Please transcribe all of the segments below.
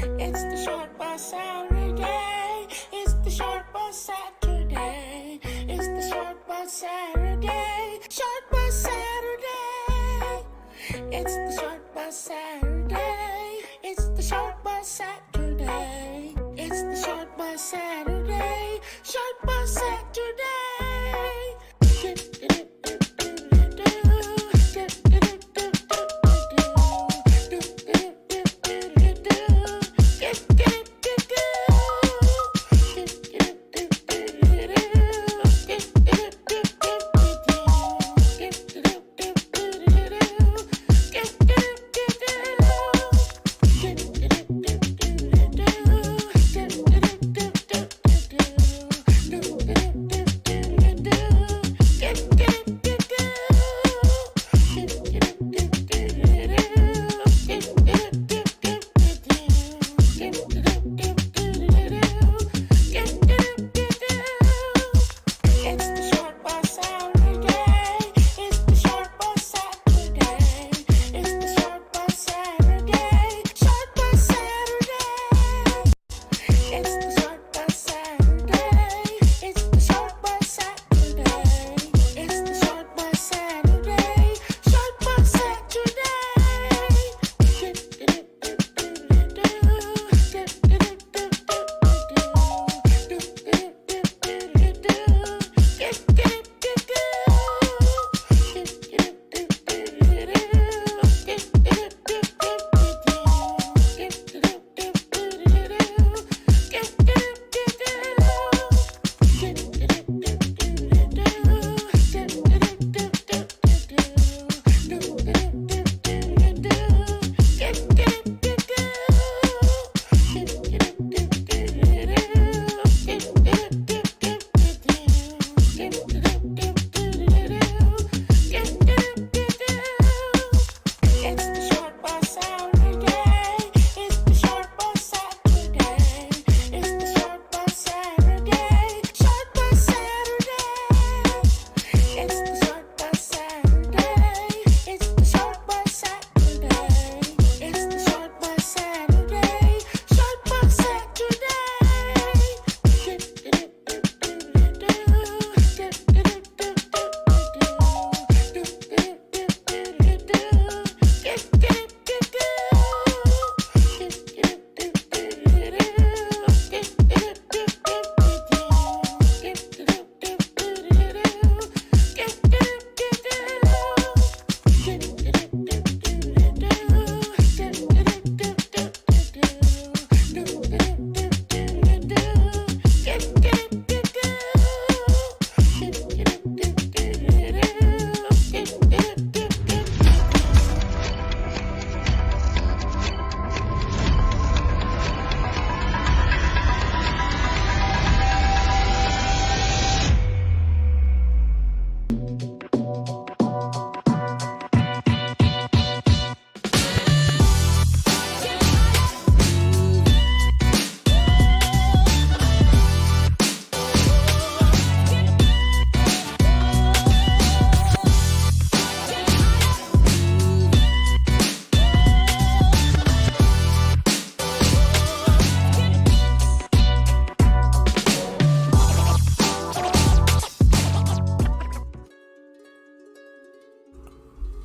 It's the short bus Saturday. It's the short bus Saturday. It's the short bus Saturday. Short bus Saturday. It's the short bus Saturday. It's the short bus Saturday. It's the short bus Saturday. Short bus Saturday.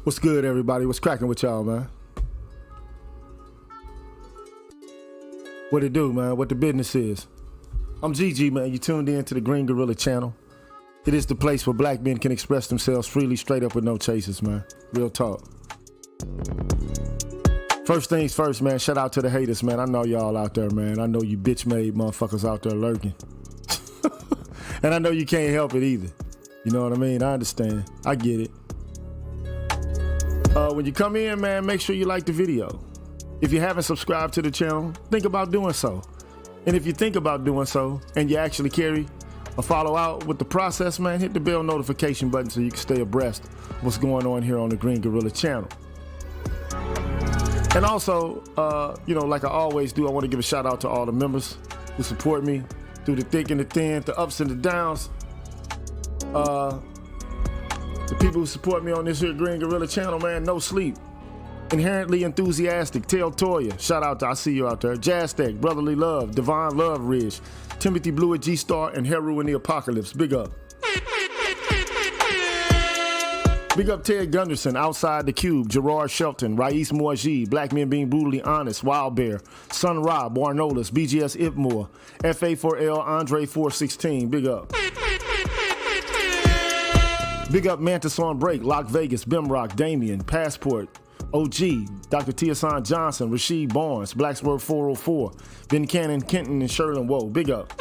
What's good, everybody? What's cracking with y'all, man? What it do, man? What the business is? I'm GG, man. You tuned in to the Green Gorilla channel. It is the place where black men can express themselves freely, straight up with no chases, man. Real talk. First things first, man. Shout out to the haters, man. I know y'all out there, man. I know you bitch-made motherfuckers out there lurking. And I know you can't help it either. You know what I mean? I understand. I get it. When you come in, man, make sure you like the video. If you haven't subscribed to the channel, think about doing so. And if you think about doing so, and you actually carry or follow out with the process, man, hit the bell notification button so you can stay abreast of what's going on here on the Green Gorilla channel. And also, you know, like I always do, I want to give a shout out to all the members who support me through the thick and the thin, the ups and the downs. The people who support me on this here Green Gorilla channel, man, no sleep. Inherently Enthusiastic, Tell Toya, shout out to I see you out there. Jazz Tech, Brotherly Love, Divine Love Ridge, Timothy Blue at G-Star, and Heru in the Apocalypse. Big up. Big up Ted Gunderson, Outside the Cube, Gerard Shelton, Rais Moaji, Black Men Being Brutally Honest, Wild Bear, Sun Ra, Barnolas, BGS Ipmore, FA4L, Andre 416. Big up. Big up Mantis on Break, Lock Vegas, Bimrock, Damien, Passport, OG, Dr. Tiasan Johnson, Rasheed Barnes, Blacksburg 404, Ben Cannon, Kenton, and Sherlin Woe. Big up.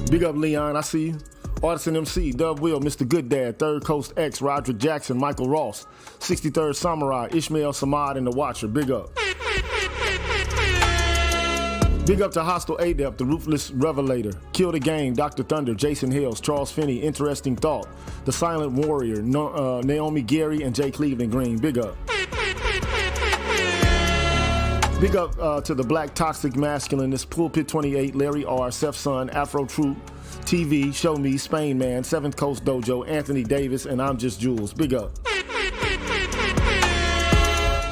Big up Leon, I see you. Artisan MC, Dub Will, Mr. Good Dad, Third Coast X, Roderick Jackson, Michael Ross, 63rd Samurai, Ishmael Samad, and The Watcher. Big up. Big up to Hostile Adept, The Ruthless Revelator, Kill the Game, Dr. Thunder, Jason Hills, Charles Finney, Interesting Thought, The Silent Warrior, Naomi Gary, and Jay Cleveland Green. Big up. Big up to the Black Toxic Masculinist, Pulpit 28, Larry R, Seth Son, Afro Troop, TV, Show Me, Spain Man, Seventh Coast Dojo, Anthony Davis, and I'm Just Jules. Big up.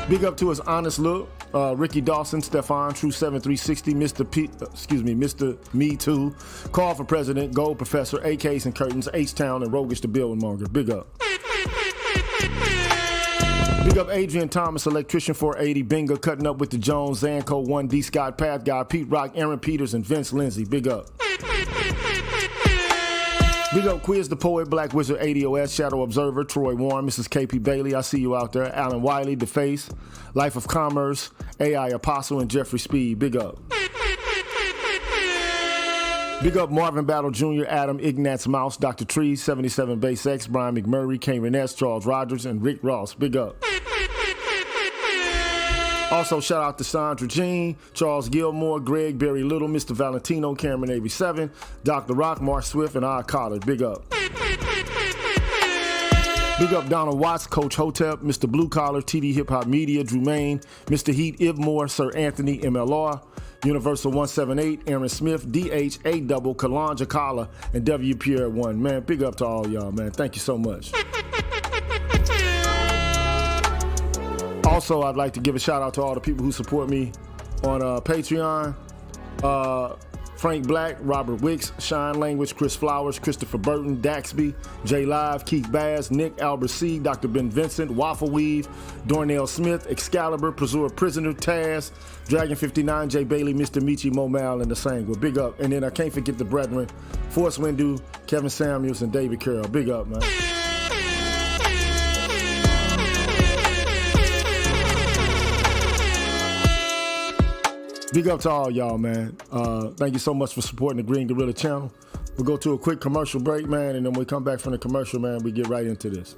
Big up to his Honest Look, Ricky Dawson, Stefan, True 7360, Mr. Me Too, Call for President, Gold Professor, AKs and Curtains, H-Town, and Rogish the Building Monger. Big up. Big up Adrian Thomas, Electrician 480, Bingo, Cutting Up with the Jones, Zanko 1D, Scott, Path Guy, Pete Rock, Aaron Peters, and Vince Lindsay. Big up. Big up Quiz the Poet, Black Wizard 80OS, Shadow Observer, Troy Warren, Mrs. KP Bailey, I see you out there, Alan Wiley, The Face, Life of Commerce, AI Apostle, and Jeffrey Speed. Big up. Big up Marvin Battle Jr., Adam Ignatz Mouse, Dr. Tree, 77 Base X, Brian McMurray, Kane Reness, Charles Rogers, and Rick Ross. Big up. Also, shout out to Sandra Jean, Charles Gilmore, Greg, Barry Little, Mr. Valentino, Cameron 87, Dr. Rock, Mark Swift, and I Collard. Big up. Big up Donald Watts, Coach Hotep, Mr. Blue Collar, TD Hip Hop Media, Drew Main, Mr. Heat, Ibmore, Sir Anthony, MLR, Universal 178, Aaron Smith, DH, A-Double, Kalanja Kala, and W. Pierre 1. Man, big up to all y'all, man. Thank you so much. Also, I'd like to give a shout out to all the people who support me on Patreon. Frank Black, Robert Wicks, Shine Language, Chris Flowers, Christopher Burton, Daxby, J Live, Keith Baz, Nick, Albert C, Dr. Ben Vincent, Waffle Weave, Dornell Smith, Excalibur, Prisoner, Taz, Dragon 59, Jay Bailey, Mr. Michi, Mo Mal, and the Sangwa. Big up. And then I can't forget the brethren, Forrest Windu, Kevin Samuels, and David Carroll. Big up, man. Big up to all y'all, man. Thank you so much for supporting the Green Gorilla channel. We'll go to a quick commercial break, man, and then when we come back from the commercial, man, we get right into this.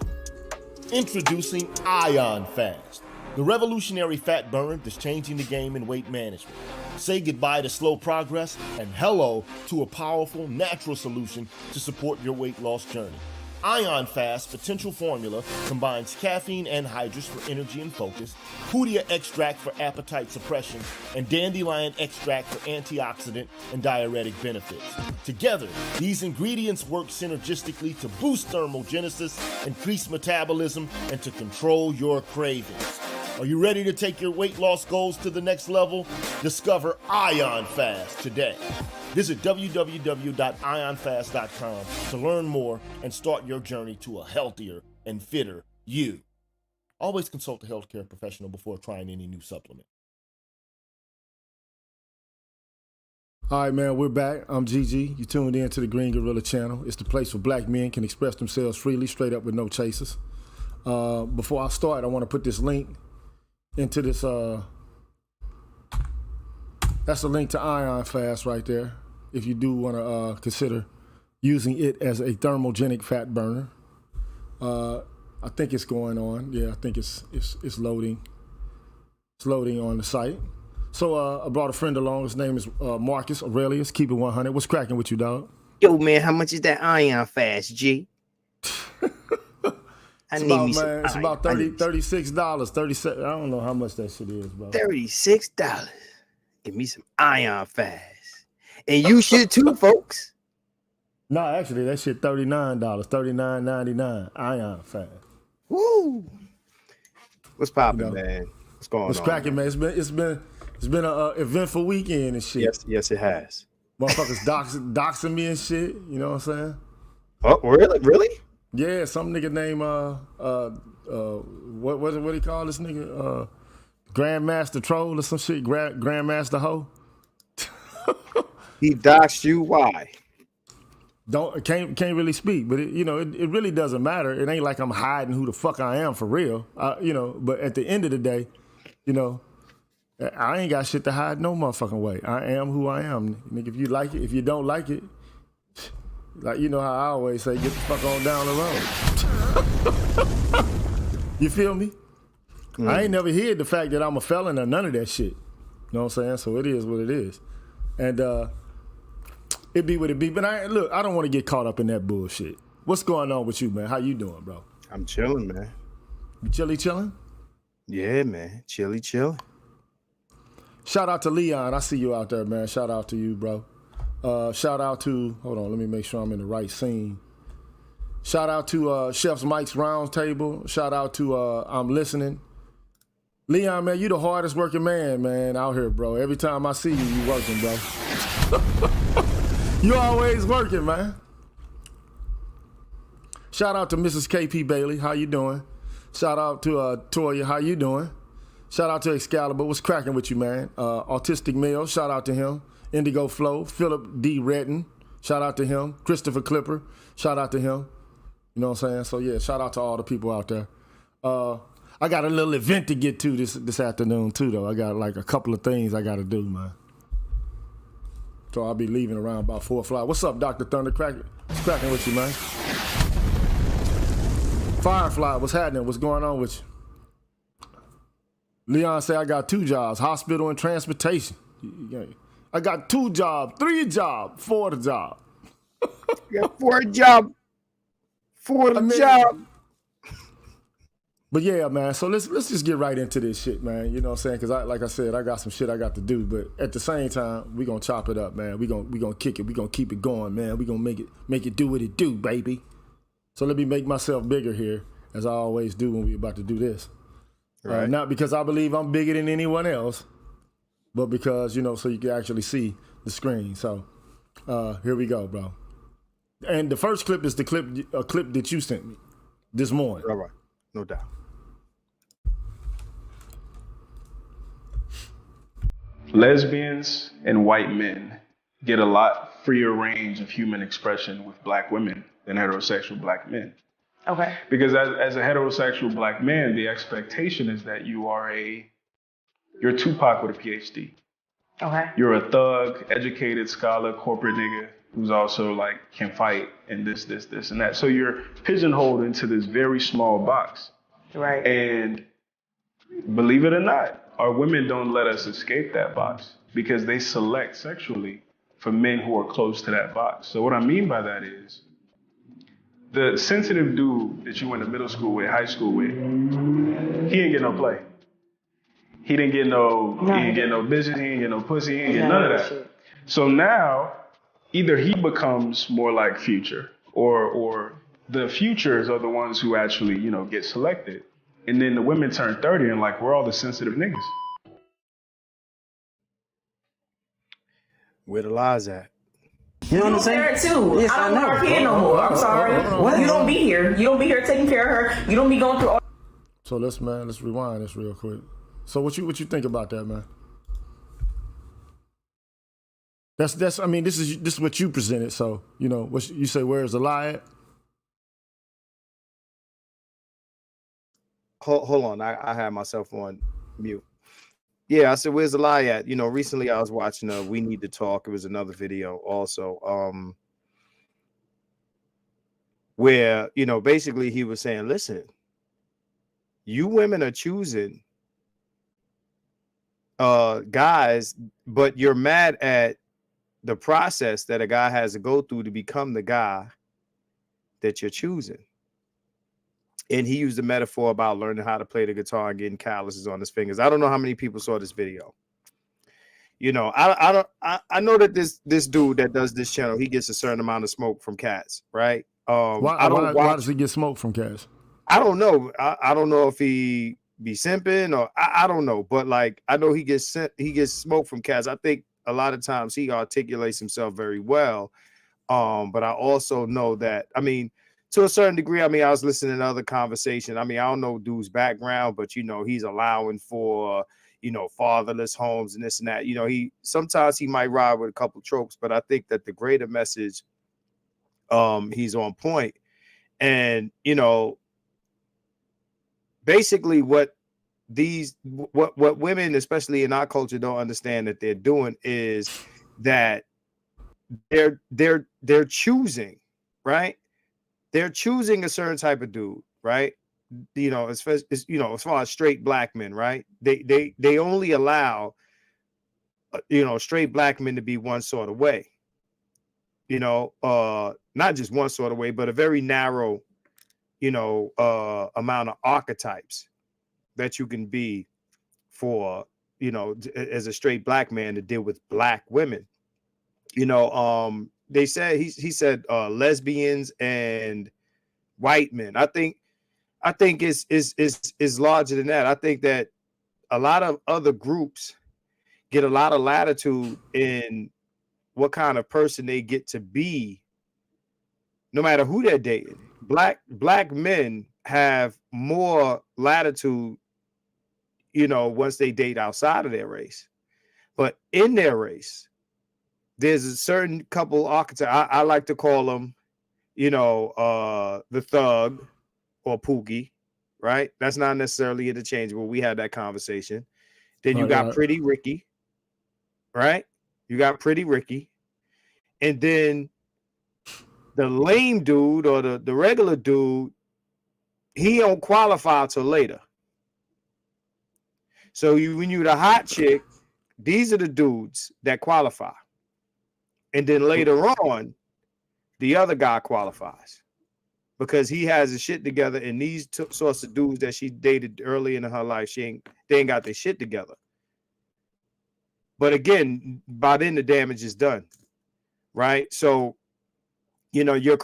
Introducing Ion Fast, the revolutionary fat burner that's changing the game in weight management. Say goodbye to slow progress and hello to a powerful, natural solution to support your weight loss journey. Ion Fast potential formula combines caffeine anhydrous for energy and focus, Hoodia extract for appetite suppression, and dandelion extract for antioxidant and diuretic benefits. Together, these ingredients work synergistically to boost thermogenesis, increase metabolism, and to control your cravings. Are you ready to take your weight loss goals to the next level? Discover Ion Fast today. Visit www.ionfast.com to learn more and start your journey to a healthier and fitter you. Always consult a healthcare professional before trying any new supplement. All right, man, we're back. I'm Gigi. You tuned in to the Green Gorilla channel. It's the place where black men can express themselves freely, straight up with no chasers. Before I start, I want to put this link into this. That's a link to Ion Fast right there. If you do want to consider using it as a thermogenic fat burner. I think it's going on. Yeah, I think it's loading. It's loading on the site. So I brought a friend along. His name is Marcus Aurelius. Keep it 100. What's cracking with you, dog? Yo, man, how much is that Ion Fast, G? It's about $36. 37. I don't know how much that shit is, bro. $36. Give me some Ion Fast. And you should too, folks. No, actually, that shit $39. $39.99. Ion Fast. Woo. What's popping, You know, man? What's going what's on? cracking, man? It's been a eventful weekend and shit. Yes, it has. Motherfuckers doxing me and shit. You know what I'm saying? Oh, really? Yeah, some nigga named what do you call this nigga? Grandmaster Troll or some shit. Grandmaster Ho. He doxed you. Why? Can't really speak, but it really doesn't matter. It ain't like I'm hiding who the fuck I am for real. But at the end of the day, I ain't got shit to hide no motherfucking way. I am who I am. Nigga, if you like it, if you don't like it, like how I always say, get the fuck on down the road. You feel me? Mm. I ain't never hid the fact that I'm a felon or none of that shit. You know what I'm saying? So it is what it is. And it be what it be. But I don't want to get caught up in that bullshit. What's going on with you, man? How you doing, bro? I'm chilling, man. You chilling? Yeah, man. Chilling. Shout out to Leon. I see you out there, man. Shout out to you, bro. Shout out to, hold on, let me make sure I'm in the right scene. Shout out to Chef's Mike's Roundtable. Shout out to I'm Listening. Leon, man, you the hardest working man out here, bro. Every time I see you, you working, bro. You always working, man. Shout out to Mrs. KP Bailey. How you doing? Shout out to Toya. How you doing? Shout out to Excalibur. What's cracking with you, man? Autistic Male. Shout out to him. Indigo Flow. Philip D. Redden. Shout out to him. Christopher Clipper. Shout out to him. You know what I'm saying? So, yeah, shout out to all the people out there. I got a little event to get to this afternoon, too, though. I got, like, a couple of things I got to do, man. So I'll be leaving around about 4 o'clock. What's up, Dr. Thunder? What's cracking with you, man? Firefly, what's happening? What's going on with you? Leon say I got 2 jobs, hospital and transportation. I got 2 jobs, 3 jobs, 4 job. You got 4 job. 4 job. But yeah, man, so let's just get right into this shit, man. You know what I'm saying? Because like I said, I got some shit I got to do. But at the same time, we gonna chop it up, man. We gonna kick it. We gonna keep it going, man. We gonna make it do what it do, baby. So let me make myself bigger here, as I always do when we about to do this. Right. Not because I believe I'm bigger than anyone else, but because, so you can actually see the screen. So here we go, bro. And the first clip is a clip that you sent me this morning. All right, no doubt. Lesbians and white men get a lot freer range of human expression with black women than heterosexual black men. Okay. Because as a heterosexual black man, the expectation is that you're Tupac with a PhD. Okay. You're a thug, educated scholar, corporate nigga who's also like can fight and this and that. So you're pigeonholed into this very small box. Right. And believe it or not, our women don't let us escape that box because they select sexually for men who are close to that box. So what I mean by that is the sensitive dude that you went to middle school with, high school with, he ain't get no play. He didn't get no bitches, he ain't get no pussy, he ain't get none of that. Shit. So now, either he becomes more like Future, or the Futures are the ones who actually, get selected. And then the women turn 30 and like, we're all the sensitive niggas. Where the lies at? You know what I'm saying? There too. Yes, I don't want her here no more. I'm sorry. What? You don't be here. You don't be here taking care of her. You don't be going through all. So let's rewind this real quick. So what you think about that, man? That's I mean, this is what you presented. So what you say? Where's the lie at? Hold on, I had myself on mute. Yeah, I said, where's the lie at? Recently I was watching We Need to Talk. It was another video also, where, basically he was saying, listen, you women are choosing guys, but you're mad at the process that a guy has to go through to become the guy that you're choosing. And he used a metaphor about learning how to play the guitar and getting calluses on his fingers. I don't know how many people saw this video. I know that this dude that does this channel, he gets a certain amount of smoke from cats, right? Why does he get smoke from cats? I don't know. I don't know if he be simping, or I don't know, but like I know he gets smoke from cats. I think a lot of times he articulates himself very well. But I also know that, I mean, to a certain degree, I mean, I was listening to other conversation. I mean, I don't know dude's background, but you know, he's allowing for, you know, fatherless homes and this and that. You know, sometimes he might ride with a couple tropes, but I think that the greater message, he's on point. And you know, basically what women, especially in our culture, don't understand that they're doing is that they're choosing, right? They're choosing a certain type of dude, right? You know, as far as straight black men, right? They only allow, you know, straight black men to be one sort of way. You know, not just one sort of way, but a very narrow, you know, amount of archetypes that you can be for, you know, as a straight black man to deal with black women. You know, they said he said lesbians and white men. I think is larger than that. I think that a lot of other groups get a lot of latitude in what kind of person they get to be, no matter who they're dating. Black men have more latitude, you know, once they date outside of their race. But in their race, there's a certain couple archetypes. I like to call them, you know, the thug or Pookie, right? That's not necessarily interchangeable. We had that conversation. Then you got Pretty Ricky, right? You got Pretty Ricky. And then the lame dude or the regular dude, he don't qualify till later. So when you're the hot chick, these are the dudes that qualify. And then later on, the other guy qualifies because he has his shit together. And these sorts of dudes that she dated early in her life, they ain't got their shit together. But again, by then the damage is done, right? So, you know, you're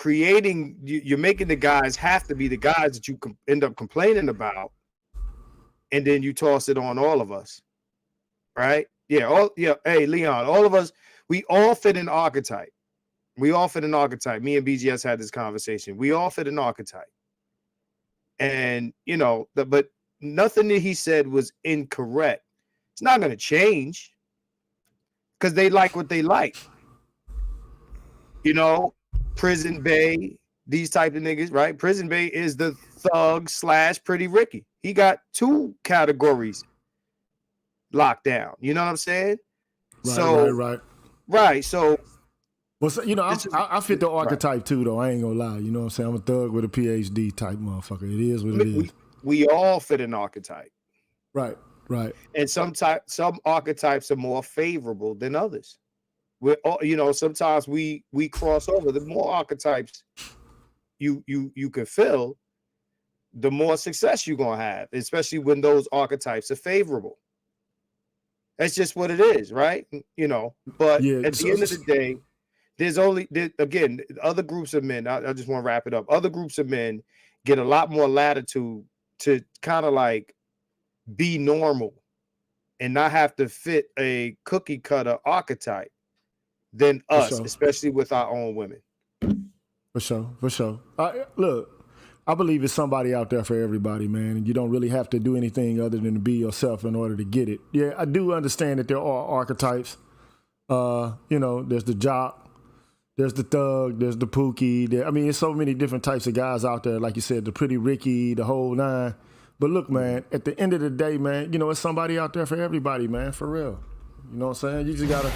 making the guys have to be the guys that you end up complaining about, and then you toss it on all of us, right? Yeah, hey, Leon, all of us. We all fit an archetype. Me and BGS had this conversation. We all fit an archetype. And, you know, but nothing that he said was incorrect. It's not going to change because they like what they like. You know, Prison Bay, these type of niggas, right? Prison Bay is the thug / Pretty Ricky. He got 2 categories locked down. You know what I'm saying? Right. So, well, so, you know, I fit the archetype too, though. I ain't gonna lie. You know what I'm saying? I'm a thug with a PhD type motherfucker. It is what it is. We all fit an archetype. Right. And some archetypes are more favorable than others. We're all, you know, sometimes we cross over. The more archetypes you can fill, the more success you're gonna have, especially when those archetypes are favorable. That's just what it is, right? You know, but at the end of the day, there's again, other groups of men, I just want to wrap it up. Other groups of men get a lot more latitude to kind of like be normal and not have to fit a cookie cutter archetype than us, especially with our own women. For sure. Look, I believe it's somebody out there for everybody, man. And you don't really have to do anything other than to be yourself in order to get it. Yeah, I do understand that there are archetypes. You know, there's the jock, there's the thug, there's the Pookie. There's so many different types of guys out there. Like you said, the Pretty Ricky, the whole nine. But look, man, at the end of the day, man, you know, it's somebody out there for everybody, man, for real. You know what I'm saying? You just gotta.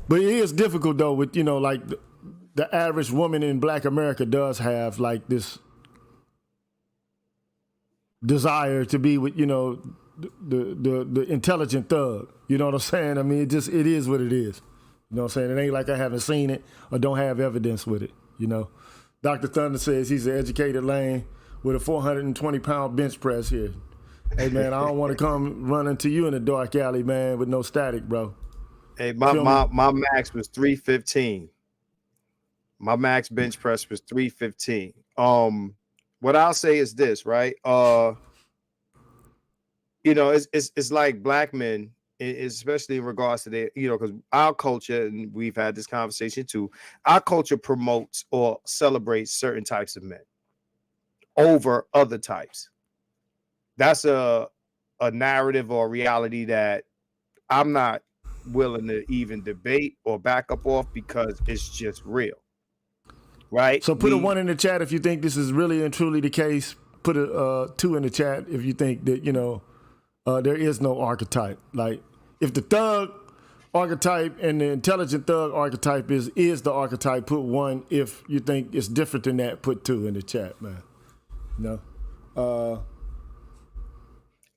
But it is difficult though with, you know, like the average woman in Black America does have like this desire to be with, you know, the intelligent thug. You know what I'm saying? I mean, it is what it is. You know what I'm saying? It ain't like I haven't seen it or don't have evidence with it, you know. Dr. Thunder says he's an educated lane with a 420-pound bench press here. Hey, man, I don't want to come run into you in a dark alley, man, with no static, bro. Hey, my max was 315. My max bench press was 315. what I'll say is this, right? It's like black men, especially in regards to their, because our culture, and we've had this conversation too, our culture promotes or celebrates certain types of men over other types. That's a narrative or reality that I'm not willing to even debate or back up off, because it's just real, right? So put a 1 in the chat if you think this is really and truly the case. Put a 2 in the chat if you think that, there is no archetype. Like, if the thug archetype and the intelligent thug archetype is the archetype, put 1. If you think it's different than that, put 2 in the chat, man.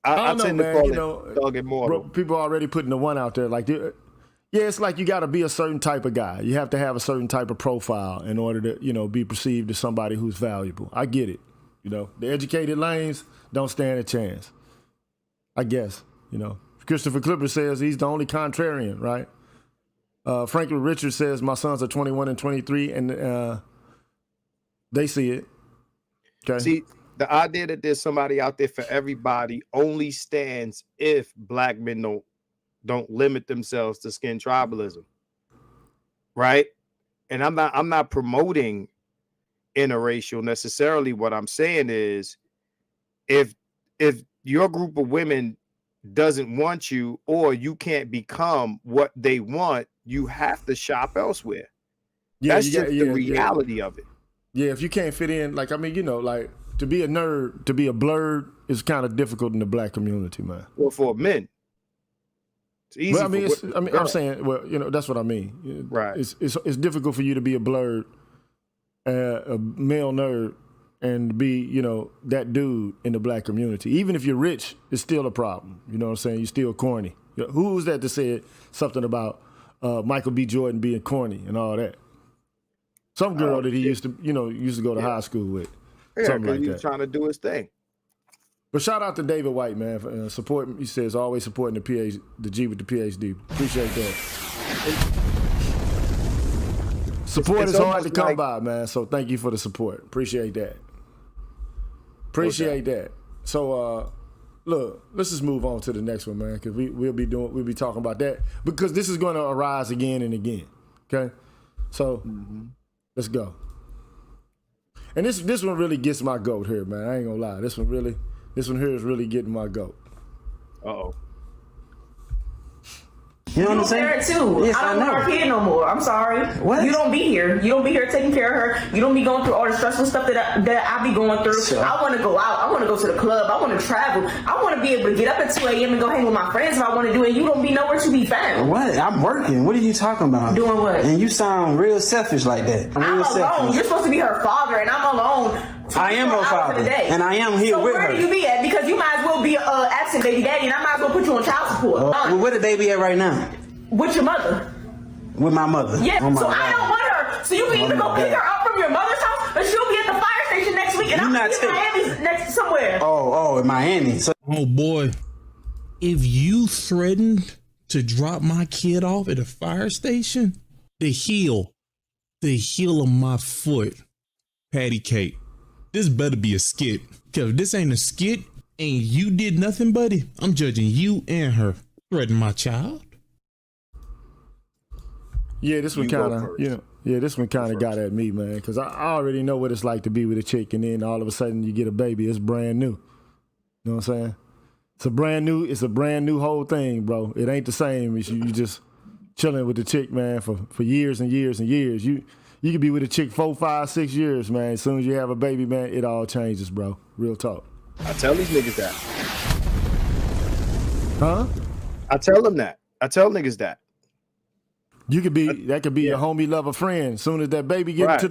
I don't know, man. Thug immortal. People are already putting the 1 out there. Like, yeah, it's like you got to be a certain type of guy. You have to have a certain type of profile in order to, be perceived as somebody who's valuable. I get it. The educated lanes don't stand a chance. I guess, Christopher Clipper says he's the only contrarian, right? Franklin Richards says my sons are 21 and 23, and they see it. Okay. See, the idea that there's somebody out there for everybody only stands if black men don't limit themselves to skin tribalism, right? And I'm not promoting interracial necessarily. What I'm saying is, if your group of women doesn't want you, or you can't become what they want, you have to shop elsewhere. That's just the reality of it. Yeah, if you can't fit in, like, like, to be a nerd, to be a blurred is kind of difficult in the black community, man. Well, for men, it's easy. Well, I'm saying, well, that's what I mean. Right. It's difficult for you to be a blurred, a male nerd, and be, that dude in the black community. Even if you're rich, it's still a problem. You know what I'm saying? You're still corny. Who was that said something about Michael B. Jordan being corny and all that? Some girl that he used to go to high school with. Yeah, something like he that. was trying to do his thing. But shout out to David White, man, for support. He says always supporting the G with the PhD. Appreciate that. Support is hard to come by, man. So thank you for the support. Appreciate that. Appreciate that. So look, let's just move on to the next one, man, because we'll be talking about that, because this is going to arise again and again. Okay, so let's go. And this one really gets my goat here, man. I ain't gonna lie. This one here is really getting my goat. Uh-oh. You know what I'm saying? There too. Yes, I don't want our kid no more. I'm sorry. What? You don't be here. You don't be here taking care of her. You don't be going through all the stressful stuff that I be going through. Sure. I want to go out. I want to go to the club. I want to travel. I want to be able to get up at 2 a.m. and go hang with my friends if I want to do it. You don't be nowhere to be found. What? I'm working. What are you talking about? Doing what? And you sound real selfish like that. I'm alone. Selfish. You're supposed to be her father, and I'm alone. I am her father, and I am here with her. So where do you be at? Because you might as well be absent baby daddy, and I might as well put you on child support. Well, where the baby at right now? With your mother. With my mother. Yeah, oh so God. I don't want her. So you can either go pick her up from your mother's house, or she'll be at the fire station next week, and I'll be in Miami next somewhere. Oh, in Miami. So oh boy, if you threatened to drop my kid off at a fire station, the heel of my foot, patty cake. This better be a skit. Cause if this ain't a skit and you did nothing, buddy, I'm judging you and her. Threaten my child. Yeah, this one kind of, this one kind of got at me, man, because I already know what it's like to be with a chick, and then all of a sudden you get a baby. It's brand new. You know what I'm saying? It's a brand new whole thing, bro. It ain't the same as you just chilling with the chick, man, for years and years and years. You could be with a chick 4, 5, 6 years, man. As soon as you have a baby, man, it all changes, bro. Real talk. I tell these niggas that. Huh? I tell them that. I tell niggas that. That could be your homie, lover, friend. As soon as that baby get into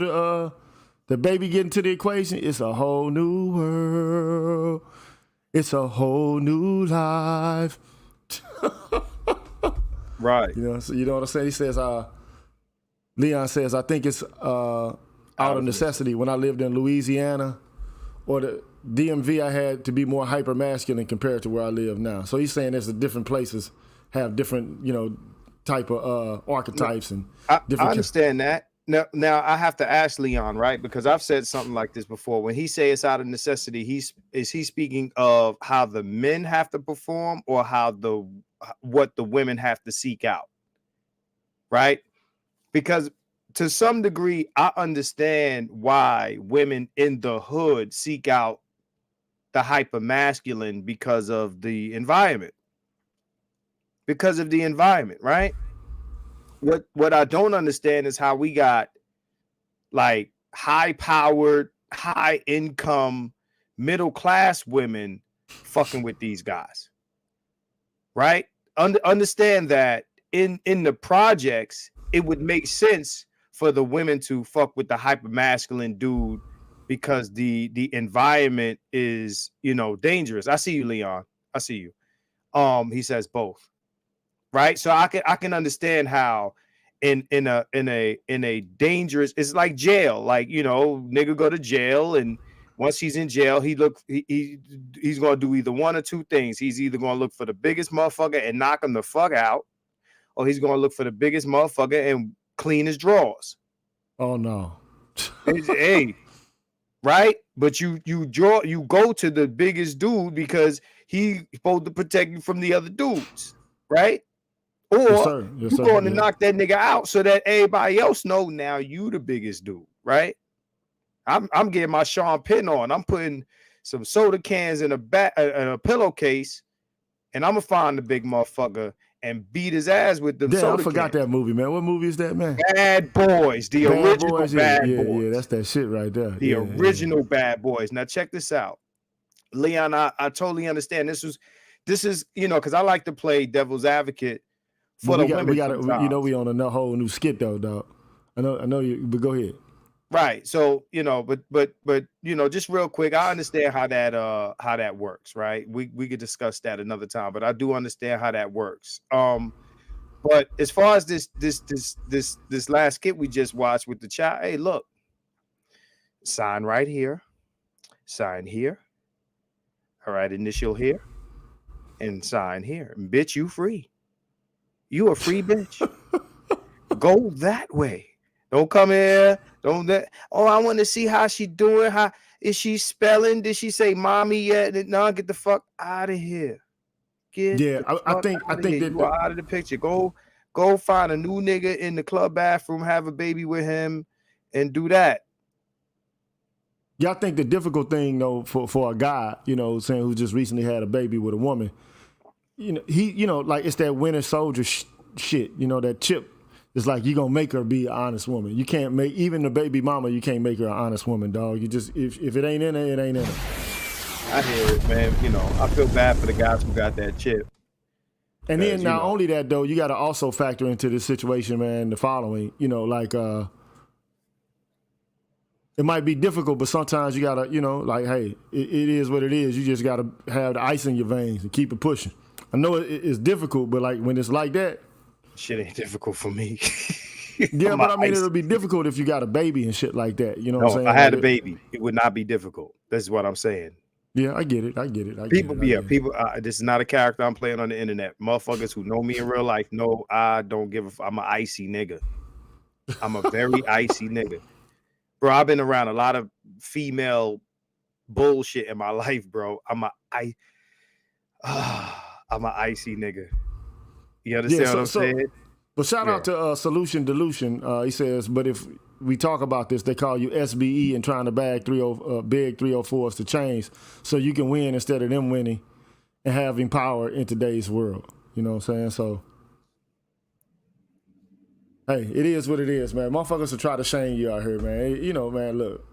the equation, it's a whole new world. It's a whole new life. Right. You know what I'm saying? He says, Leon says, I think it's out of necessity. When I lived in Louisiana or the DMV, I had to be more hyper masculine compared to where I live now. So he's saying there's different places have different, type of archetypes and different. I understand that. Now I have to ask Leon, right? Because I've said something like this before. When he say it's out of necessity, is he speaking of how the men have to perform, or what the women have to seek out, right? Because to some degree, I understand why women in the hood seek out the hyper masculine because of the environment. Because of the environment, right? What I don't understand is how we got like high-powered, high-income, middle-class women fucking with these guys, right? Understand that in the projects, it would make sense for the women to fuck with the hyper-masculine dude because the environment is, dangerous. I see you, Leon. I see you. He says both. Right, so I can understand how in a dangerous, it's like jail, like nigga go to jail, and once he's in jail, he's gonna do either one or two things. He's either gonna look for the biggest motherfucker and knock him the fuck out, or he's gonna look for the biggest motherfucker and clean his drawers. Oh no, hey, right? But you go to the biggest dude because he's supposed to protect you from the other dudes, right? Or you're going to knock that nigga out so that everybody else know now you the biggest dude, right? I'm getting my Sean Penn on. I'm putting some soda cans in a pillowcase, and I'm gonna find the big motherfucker and beat his ass with them soda I forgot cans. That movie, man. What movie is that, man? Bad Boys, the original Bad Boys. Yeah, that's that shit right there. The original Bad Boys. Now check this out, Leon. I totally understand. This is because I like to play devil's advocate. For the women, we got we on a whole new skit though, dog. I know you, but go ahead. Right. So but just real quick, I understand how that works, right? We could discuss that another time, but I do understand how that works. But as far as this last skit we just watched with the child, hey, look, sign right here, sign here. All right, initial here, and sign here. And bitch, you free. You a free bitch. Go that way. Don't come here. Don't that. Oh, I want to see how she doing. How is she spelling? Did she say mommy yet? No, get the fuck out of here. I think that you are out of the picture. Go find a new nigga in the club bathroom, have a baby with him, and do that. Yeah, I think the difficult thing though for a guy, saying who just recently had a baby with a woman. Like it's that winter soldier shit, that chip. It's like you gonna make her be an honest woman. You can't make even the baby mama. You can't make her an honest woman, dog. You just if it ain't in her, it ain't in her. I hear it, man. I feel bad for the guys who got that chip. And then not only that though, you got to also factor into this situation, man. The following, it might be difficult, but sometimes you gotta, hey, it is what it is. You just gotta have the ice in your veins and keep it pushing. I know it's difficult, but like when it's like that, shit ain't difficult for me. Yeah, but I mean, it'll be difficult if you got a baby and shit like that. You know what I'm saying? If I had a baby, it would not be difficult. That's what I'm saying. Yeah, I get it. People. This is not a character I'm playing on the internet. Motherfuckers who know me in real life know I don't give a. I'm an icy nigga. I'm a very icy nigga, bro. I've been around a lot of female bullshit in my life, bro. I'm an icy nigga. You understand what I'm saying? But shout out to Solution Delusion. He says, but if we talk about this, they call you SBE and trying to bag 304s to change so you can win instead of them winning and having power in today's world. You know what I'm saying? So, hey, it is what it is, man. Motherfuckers will try to shame you out here, man. Man, look.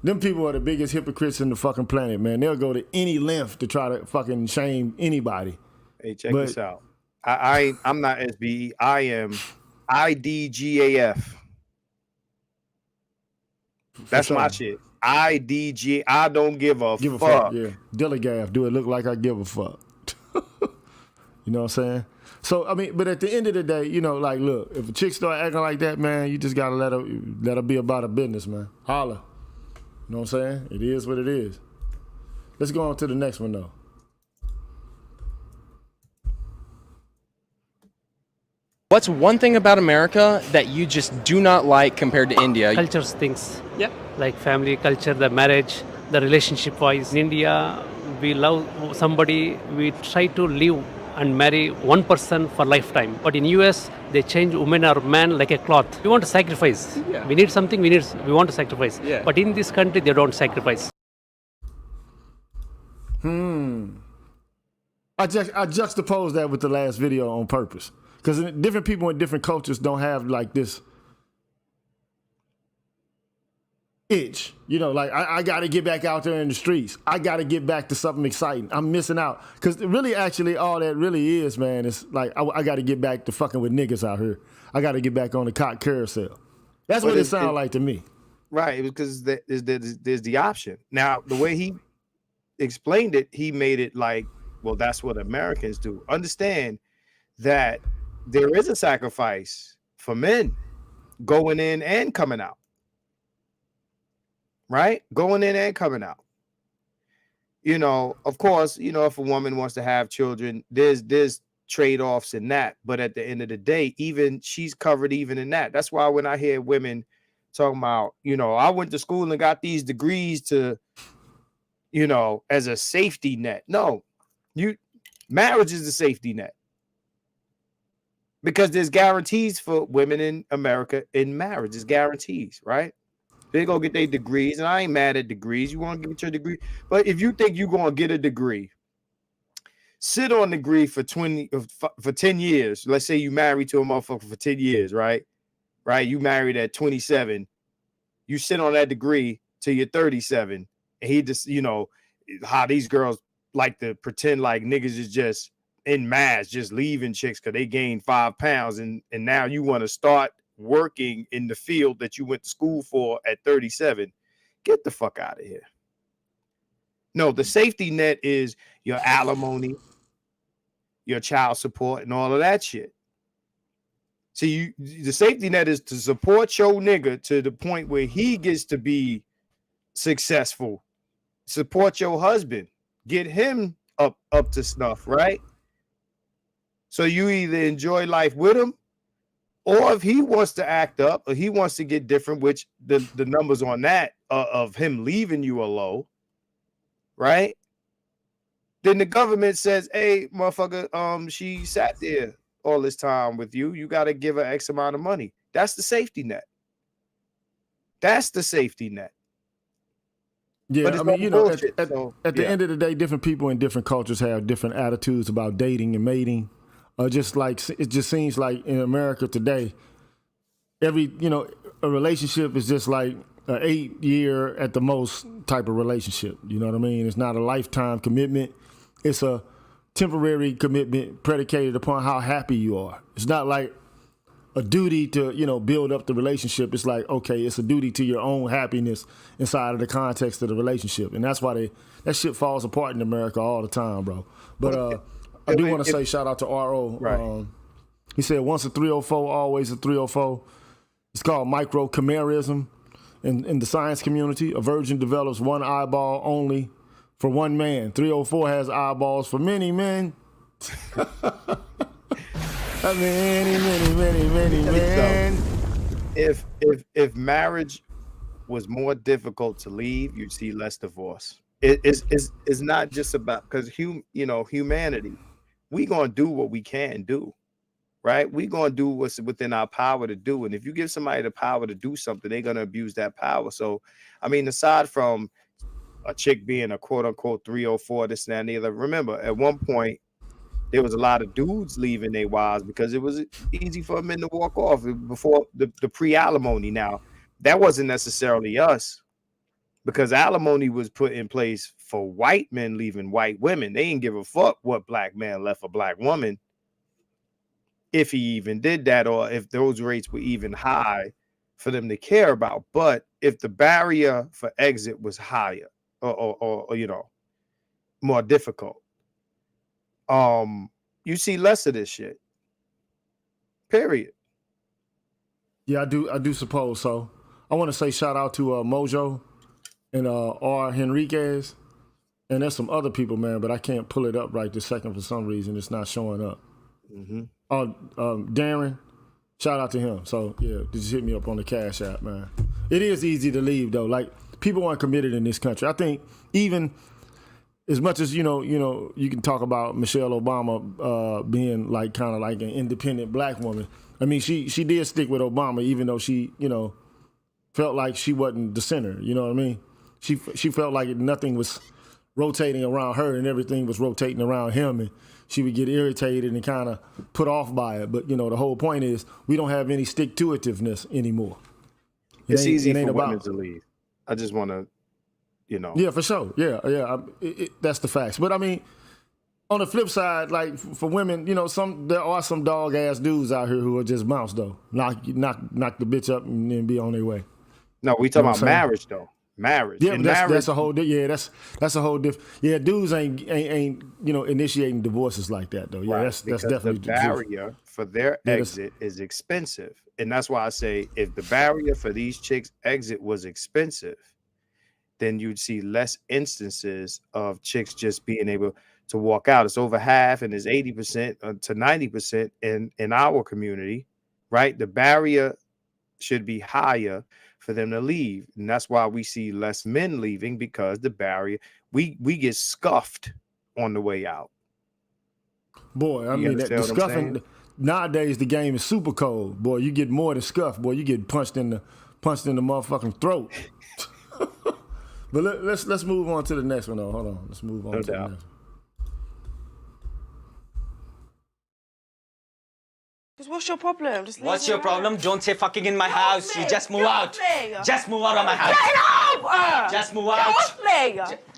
Them people are the biggest hypocrites in the fucking planet, man. They'll go to any length to try to fucking shame anybody. Hey, check this out. I'm not SBE. I am IDGAF. That's my shit. IDG. I don't give a fuck. Yeah. Dillygaff. Do it look like I give a fuck. You know what I'm saying? So, I mean, but at the end of the day, like, look, if a chick start acting like that, man, you just got to let her be about her business, man. Holla. You know what I'm saying? It is what it is. Let's go on to the next one, though. What's one thing about America that you just do not like compared to India? Cultures things. Yeah. Like family culture, the marriage, the relationship wise. In India, we love somebody, we try to live and marry one person for lifetime. But in US, they change woman or man like a cloth. We want to sacrifice. Yeah. We need something, we want to sacrifice. Yeah. But in this country, they don't sacrifice. I juxtapose that with the last video on purpose. Because different people in different cultures don't have like this itch. You know, like I got to get back out there in the streets. I got to get back to something exciting. I'm missing out. Because really, actually, all that really is, man, is like I got to get back to fucking with niggas out here. I got to get back on the cock carousel. That's what it sounds like to me. Right, because there's the option. Now, the way he explained it, he made it like, well, that's what Americans do. Understand that there is a sacrifice for men going in and coming out. Right? Going in and coming out. You know, of course, you know, if a woman wants to have children, there's trade-offs in that. But at the end of the day, even she's covered even in that. That's why when I hear women talking about, you know, I went to school and got these degrees to, you know, as a safety net. No, marriage is the safety net. Because there's guarantees for women in America in marriage. There's guarantees, right? They go get their degrees, and I ain't mad at degrees. You want to get your degree, but if you think you're gonna get a degree, sit on the degree for 10 years. Let's say you married to a motherfucker for 10 years, right? Right? You married at 27. You sit on that degree till you're 37, and he just, you know, how these girls like to pretend like niggas is just in mass, just leaving chicks because they gained 5 pounds, and now you want to start working in the field that you went to school for at 37. Get the fuck out of here. No, the safety net is your alimony, your child support, and all of that shit. See, the safety net is to support your nigga to the point where he gets to be successful. Support your husband. Get him up to snuff, right? So you either enjoy life with him, or if he wants to act up or he wants to get different, which the numbers on that of him leaving you are low, right? Then the government says, hey, motherfucker, she sat there all this time with you. You got to give her X amount of money. That's the safety net. That's the safety net. Yeah, I mean, you know, at the end of the day, different people in different cultures have different attitudes about dating and mating. Just like it just seems like in America today, a relationship is just like an 8-year at the most type of relationship. You know what I mean? It's not a lifetime commitment. It's a temporary commitment predicated upon how happy you are. It's not like a duty to, you know, build up the relationship. It's like, okay, it's a duty to your own happiness inside of the context of the relationship. And that's why that shit falls apart in America all the time, bro. But I do want to say shout out to RO. Right. He said once a 304, always a 304. It's called microchimerism in the science community. A virgin develops one eyeball only for one man. 304 has eyeballs for many men. many men. If marriage was more difficult to leave, you'd see less divorce. It's not just about, because humanity, we gonna do what we can do, right? We gonna do what's within our power to do. And if you give somebody the power to do something, they're gonna abuse that power. So, I mean, aside from a chick being a quote unquote 304, this and that and the other, remember at one point there was a lot of dudes leaving their wives because it was easy for men to walk off before the pre-alimony. Now, that wasn't necessarily us, because alimony was put in place for white men leaving white women. They didn't give a fuck what black man left a black woman, if he even did that, or if those rates were even high for them to care about. But if the barrier for exit was higher or you know, more difficult, you see less of this shit. Period. Yeah, I do suppose so. I want to say shout out to Mojo and R. Henriquez. And there's some other people, man, but I can't pull it up right this second for some reason. It's not showing up. Mm-hmm. Darren. Shout out to him. So yeah, just hit me up on the Cash App, man. It is easy to leave though. Like people aren't committed in this country. I think even as much as you can talk about Michelle Obama being like kind of like an independent black woman. I mean, she did stick with Obama, even though she felt like she wasn't the center. You know what I mean? She felt like nothing was rotating around her and everything was rotating around him, and she would get irritated and kind of put off by it. But the whole point is we don't have any stick-to-itiveness anymore. It's easy for women to leave. I just want to, Yeah, for sure. Yeah. That's the facts. But I mean, on the flip side, like for women, there are some dog ass dudes out here who will just bounce though, knock the bitch up and then be on their way. No, we talking about marriage though. Marriage. Yeah, that's a whole. That's a whole different. Yeah, dudes ain't initiating divorces like that though. Yeah, right, that's definitely the barrier for their exit is expensive, and that's why I say if the barrier for these chicks' exit was expensive, then you'd see less instances of chicks just being able to walk out. It's over half, and it's 80% to 90% in our community, right? The barrier should be higher for them to leave, and that's why we see less men leaving, because the barrier, we get scuffed on the way out. Boy, I mean, the scuffing nowadays, the game is super cold. Boy, you get more than scuffed. Boy, you get punched in the motherfucking throat. But let's move on to the next one though. Hold on, let's move on to the next one. What's your problem? What's your problem? Don't say fucking in my house. You just move out. Just move out of my house. Get out! Just move out.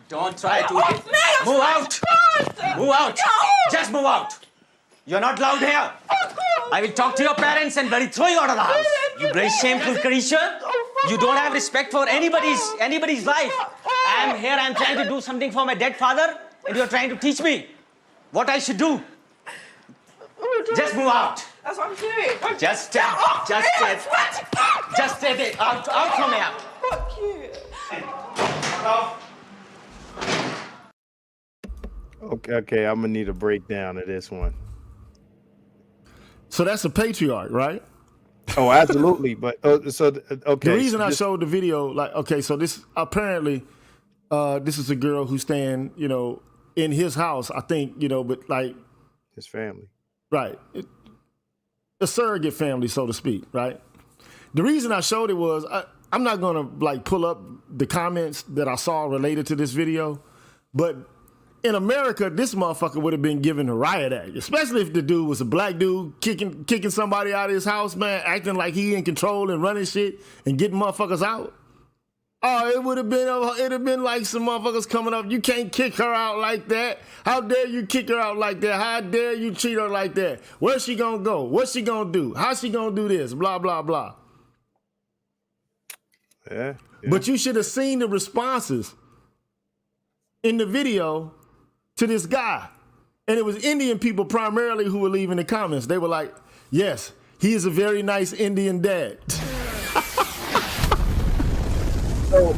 Don't try to move out. Move out. Just move out. You're not allowed here. I will talk to your parents and bloody throw you out of the house. You bloody shameful creature. You don't have respect for anybody's life. I'm here. I'm trying to do something for my dead father, and you're trying to teach me what I should do. Just move out. That's what I'm doing. Just stay there. Out from here. Fuck you. Okay, I'm gonna need a breakdown of this one. So that's a patriarch, right? Oh, absolutely. But okay. The reason I showed the video, so this apparently, this is a girl who's staying, in his house. I think, but like his family. Right. A surrogate family, so to speak, right? The reason I showed it was, I'm not going to pull up the comments that I saw related to this video, but in America, this motherfucker would have been given a riot act, especially if the dude was a black dude kicking somebody out of his house, man, acting like he in control and running shit and getting motherfuckers out. Oh, it'd have been like some motherfuckers coming up. You can't kick her out like that. How dare you kick her out like that? How dare you treat her like that? Where's she gonna go? What's she gonna do? How's she gonna do this? Blah, blah, blah. Yeah. But you should have seen the responses in the video to this guy. And it was Indian people primarily who were leaving the comments. They were like, yes, he is a very nice Indian dad. So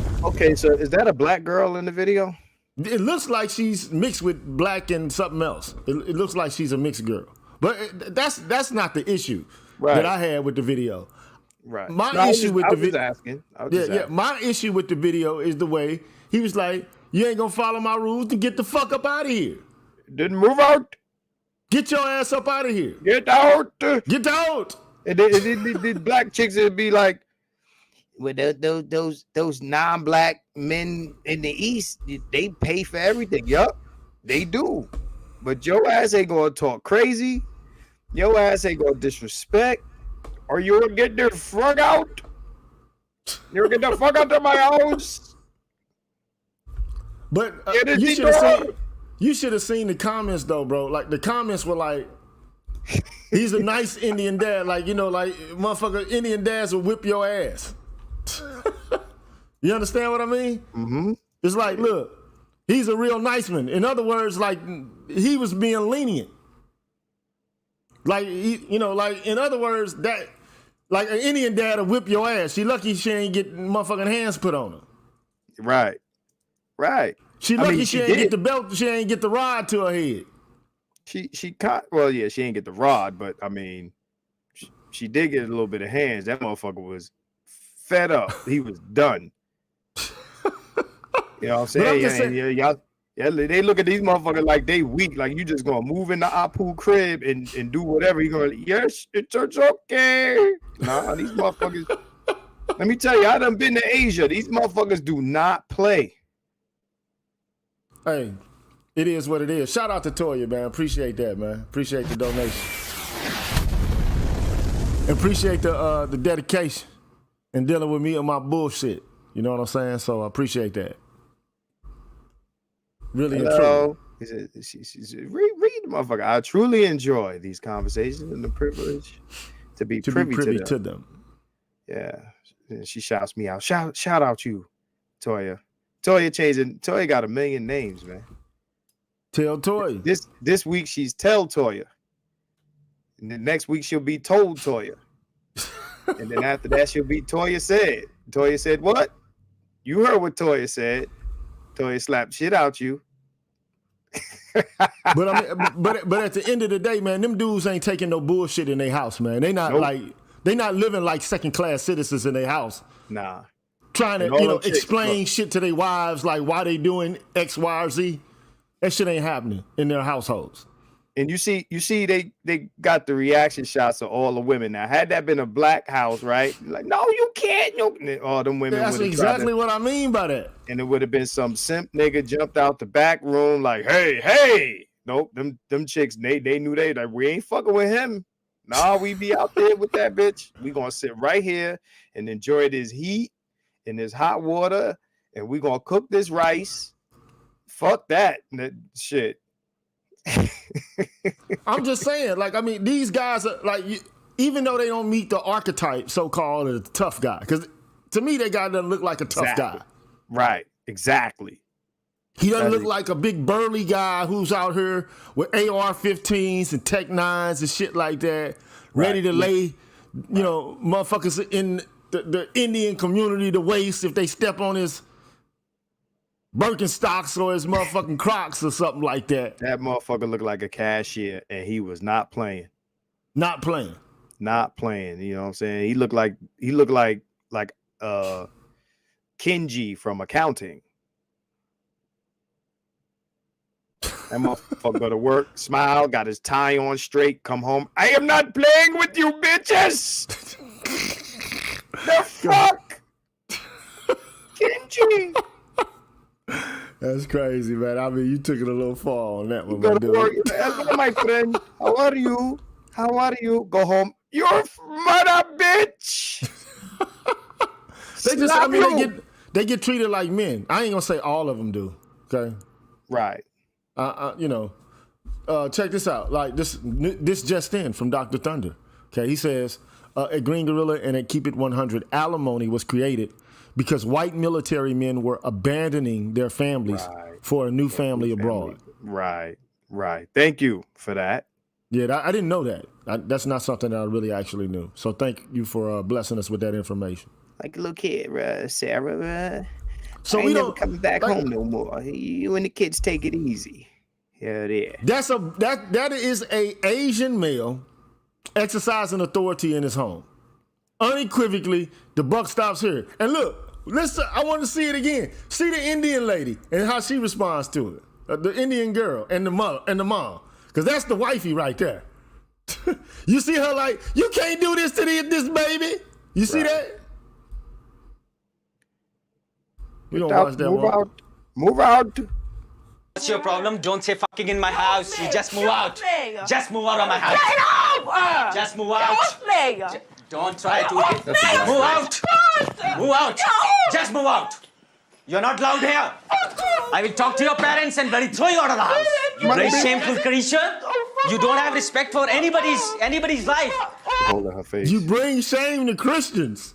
is that a black girl in the video? It looks like she's mixed with black and something else. It looks like she's a mixed girl. But that's not the issue that I had with the video. Right. My issue with the video. Yeah. My issue with the video is the way he was like, you ain't gonna follow my rules, to get the fuck up out of here. Didn't move out. Get your ass up out of here. Get out. Get out. And the black chicks would be like, well, those non-black men in the East, they pay for everything. Yup, they do. But your ass ain't gonna talk crazy. Your ass ain't gonna disrespect. Or you will get the fuck out. You will get the fuck out of my house. But you should have seen the comments though, bro. Like the comments were like, he's a nice Indian dad. Like, motherfucker, Indian dads will whip your ass. You understand what I mean? Mm-hmm. It's like, look, he's a real nice man. In other words, like he was being lenient. Like, in other words, that like an Indian dad will whip your ass. She lucky she ain't get motherfucking hands put on her. Right. She lucky she ain't get the belt. She ain't get the rod to her head. She caught. Well, yeah, she ain't get the rod, but I mean, she did get a little bit of hands. That motherfucker was fed up. He was done. You know what I'm saying? They look at these motherfuckers like they weak. Like you just gonna move in the Apu crib and do whatever. You gonna, yes, it's okay. Nah, these motherfuckers. Let me tell you, I done been to Asia. These motherfuckers do not play. Hey, it is what it is. Shout out to Toya, man. Appreciate that, man. Appreciate the donation. Appreciate the dedication and dealing with me and my bullshit. You know what I'm saying? So I appreciate that. Really and truly. Read the motherfucker. I truly enjoy these conversations and the privilege to be privy to them. Yeah. And she shouts me out. Shout out you, Toya. Toya got 1 million names, man. Tell Toya. This week she's Tell Toya. And the next week she'll be Told Toya. And then after that she'll be Toya Said. Toya said what? You heard what Toya said. Toya slapped shit out you. But I mean, but at the end of the day, man, them dudes ain't taking no bullshit in their house, man. They not they not living like second-class citizens in their house. Nah. Trying to, explain shit to their wives, like why they doing X, Y, or Z. That shit ain't happening in their households. And you see, they got the reaction shots of all the women. Now, had that been a black house, right? Like, no, you can't. All them women. That's exactly what I mean by that. And it would have been some simp nigga jumped out the back room like, hey. Nope, them chicks, they knew like, we ain't fucking with him. Nah, we be out there with that bitch. We gonna sit right here and enjoy this heat and this hot water, and we gonna cook this rice. Fuck that shit. I'm just saying, like, I mean, these guys are like, even though they don't meet the archetype, so-called, of the tough guy, because to me, that guy doesn't look like a tough guy. Right, exactly. He doesn't look like a big burly guy who's out here with AR-15s and Tech 9s and shit like that, ready to lay, motherfuckers in the Indian community to waste if they step on his Birkenstocks or his motherfucking Crocs or something like that. That motherfucker looked like a cashier, and he was not playing. Not playing. Not playing. You know what I'm saying? He looked like Kenji from Accounting. That motherfucker go to work, smile, got his tie on straight, come home. I am not playing with you bitches. The fuck? Kenji. That's crazy, man. I mean, you took it a little far on that one. Hello, my friend. How are you? How are you? Go home. Your mother, bitch. They get treated like men. I ain't gonna say all of them do. Okay. Right. Check this out. Like this just in from Dr. Thunder. Okay, he says at Green Gorilla and at Keep It 100, alimony was created because white military men were abandoning their families for a new family abroad. Right. Thank you for that. Yeah, I didn't know that. That's not something that I really actually knew. So thank you for blessing us with that information. Like, look here, Sarah. So I we never don't coming back home no more. You and the kids take it easy. Yeah, there. That is a Asian male exercising authority in his home. Unequivocally, the buck stops here. And look, listen, I want to see it again. See the Indian lady and how she responds to it. The Indian girl and the mom. Because that's the wifey right there. You see her like, you can't do this to this baby. You see that? We don't watch that one. Move out. What's your problem? Don't say fucking in my house. You just move out. Just move out of my house. Get out! Just move out. Don't try to move out. Move out. Just move out. You're not allowed here. I will talk to your parents and bloody throw you out of the house. You very shameful creature. You don't have respect for anybody's life. Holding her face. You bring shame to Christians.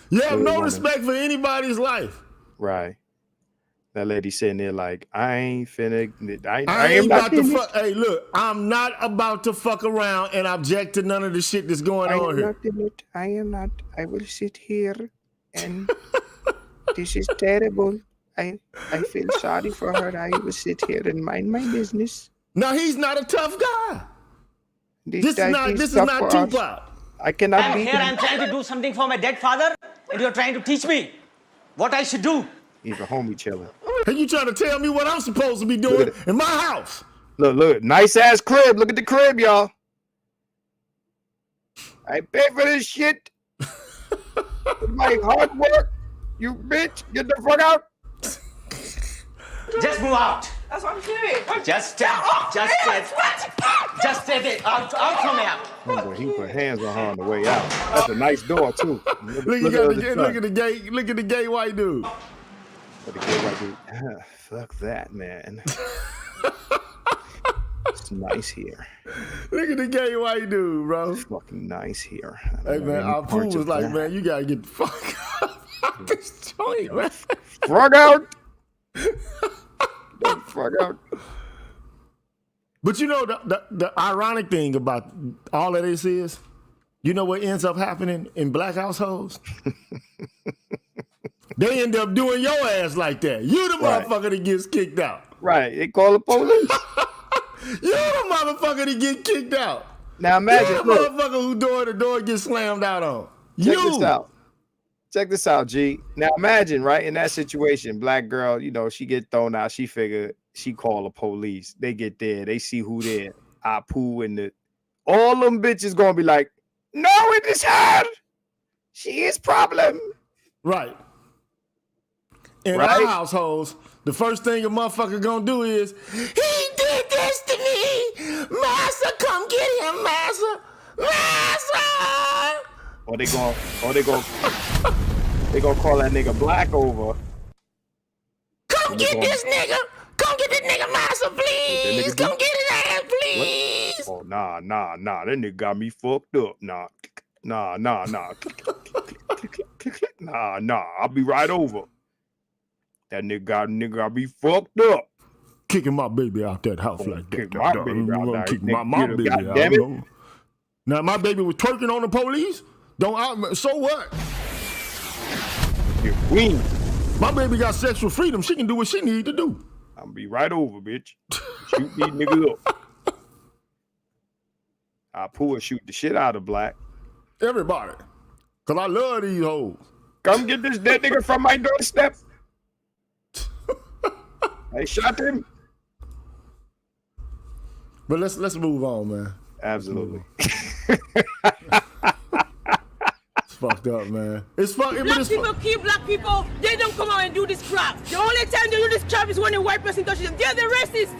You have no respect for anybody's life. Right. That lady sitting there like, I ain't finna. I ain't about to fuck. Hey, look, I'm not about to fuck around and object to none of the shit that's going on here. I am not. I will sit here and this is terrible. I feel sorry for her. I will sit here and mind my business. Now, he's not a tough guy. This is not Tupac. I cannot I'm be here, I'm trying to do something for my dead father, and you're trying to teach me what I should do. He's a homie chilling. And you trying to tell me what I'm supposed to be doing in my house? Look, nice ass crib. Look at the crib, y'all. I pay for this shit. My hard work. You bitch, get the fuck out. Just move out. That's what I'm doing. Just stay there. Out from here. Oh, he put hands on her on the way out. That's a nice door too. Look at the gay white dude. But the gay white dude. Fuck that, man. It's nice here. Look at the gay white dude, bro. It's fucking nice here. Hey man, our fool was like, man, you gotta get the fuck out this joint, man. Frog out. Frog out. But you know the ironic thing about all of this is, you know what ends up happening in black households? They end up doing your ass like that. You the motherfucker that gets kicked out. Right. They call the police. You the motherfucker that get kicked out. Now imagine you the motherfucker who the door gets slammed out on. Check this out, G. Now imagine, right, in that situation, black girl, you know, she get thrown out. She figure she call the police. They get there. They see who there. Apu and all them bitches gonna be like, no, it is her. She is problem. Right. In our households, the first thing a motherfucker gonna do is, he did this to me. Master, come get him, Master. Master. Or they gonna call that nigga black over. Come get this nigga. Come get this nigga, Master, please. Come get his ass, please. What? Oh, nah. That nigga got me fucked up. Nah. Nah. I'll be right over. That nigga got me fucked up. Kicking my baby out that house like that. Kick my baby out there. Kick my baby out. Damn it. Now my baby was twerking on the police. So what? You're queen. My baby got sexual freedom. She can do what she need to do. I'll be right over, bitch. Shoot these niggas up. I'll pull and shoot the shit out of black. Everybody. Cause I love these hoes. Come get this dead nigga from my doorstep. I shot him. But let's move on, man. Absolutely. It's fucked up, man. It's fucked. Black people kill black people. They don't come out and do this crap. The only time they do this crap is when a white person touches them. They're the racist.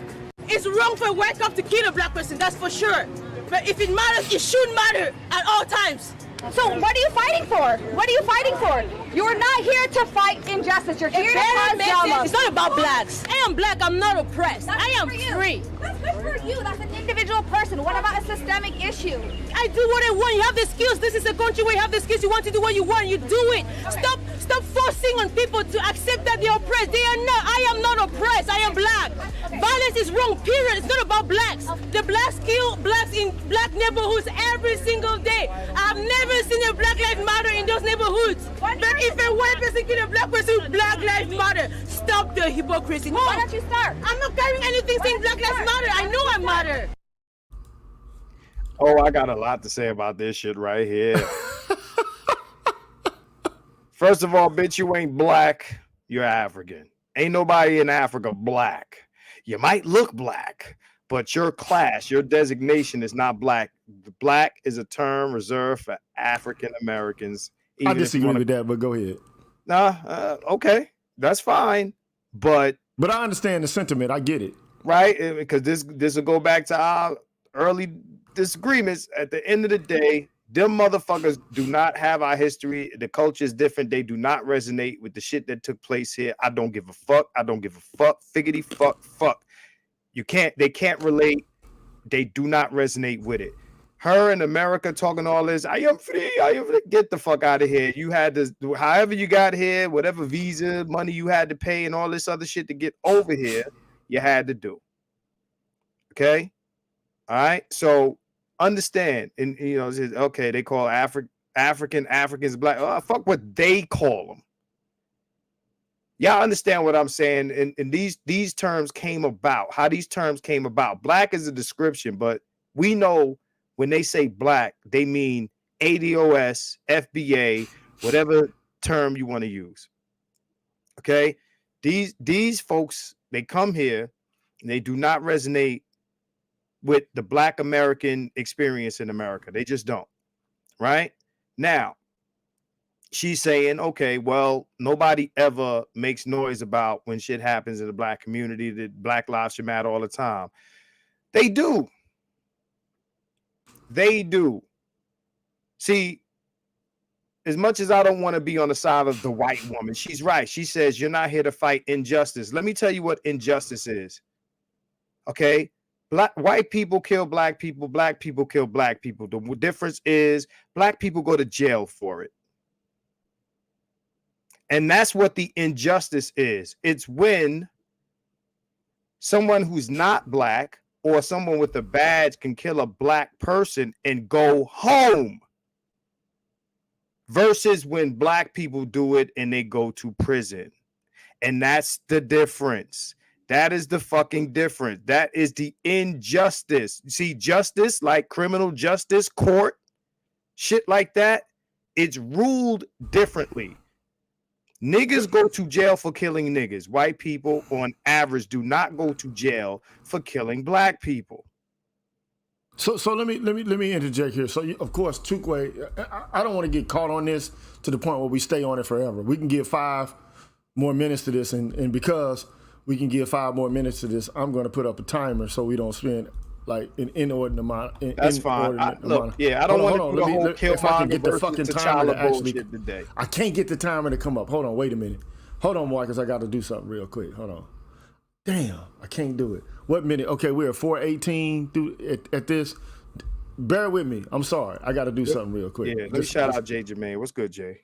It's wrong for a white cop to kill a black person. That's for sure. But if it matters, it should matter at all times. So what are you fighting for? What are you fighting for? You're not here to fight injustice. You're here to cause drama. It's not about blacks. I am black. I'm not oppressed. I am free. That's good for you. That's an individual person. What about a systemic issue? I do what I want. You have the skills. This is a country where you have the skills. You want to do what you want. You do it. Stop forcing on people to accept that they're oppressed. They are not. I am not oppressed. I am black. Violence is wrong, period. It's not about blacks. The blacks kill blacks in black neighborhoods every single day. I've never seen a Black Lives Matter in those neighborhoods. But if a white person kill a black person, Black Lives Matter. Stop the hypocrisy. Why don't you start? I'm not carrying anything saying Black Lives Matter. I know I matter. Oh, I got a lot to say about this shit right here. First of all, bitch, you ain't black. You're African. Ain't nobody in Africa black. You might look black, but your class, your designation is not black. Black is a term reserved for African Americans. I disagree with that, but go ahead. Okay, that's fine. But I understand the sentiment. I get it. Right? Because this will go back to our early disagreements. At the end of the day, them motherfuckers do not have our history. The culture is different. They do not resonate with the shit that took place here. I don't give a fuck. I don't give a fuck. Figgity fuck. They can't relate. They do not resonate with it. Her in America talking all this, I am free. Get the fuck out of here. You had to, however you got here, whatever visa, money you had to pay and all this other shit to get over here, you had to do. Okay? All right? So understand, and you know, okay, they call Africans black. Oh, fuck what they call them. Y'all understand what I'm saying? And these terms came about. How these terms came about. Black is a description, but we know when they say black, they mean ADOS, FBA, whatever term you want to use. Okay, these folks, they come here and they do not resonate with the Black American experience in America. They just don't. Right now, she's saying, okay, well, nobody ever makes noise about when shit happens in the Black community, that Black lives should matter all the time. They do. They do. See, as much as I don't want to be on the side of the white woman, she's right. She says, you're not here to fight injustice. Let me tell you what injustice is. Okay? White people kill black people kill black people. The difference is black people go to jail for it. And that's what the injustice is. It's when someone who's not black or someone with a badge can kill a black person and go home, versus when black people do it and they go to prison. And that's the difference. That is the fucking difference. That is the injustice. See, justice, like criminal justice, court, shit like that, it's ruled differently. Niggas go to jail for killing niggas. White people, on average, do not go to jail for killing black people. So let me interject here. So of course, Chukwe, I don't want to get caught on this to the point where we stay on it forever. We can give 5 more minutes to this, and because we can give 5 more minutes to this, I'm going to put up a timer so we don't spend like an inordinate amount. That's fine. I don't want to put a whole kill if I can get the fucking timer to actually today. I can't get the timer to come up. Hold on, wait a minute. Hold on, Marcus. I got to do something real quick. Hold on. Damn, I can't do it. What minute? Okay, we're at 4:18 at this. Bear with me. I'm sorry. I got to do something real quick. Yeah, let's shout out Jay Jermaine. What's good, Jay?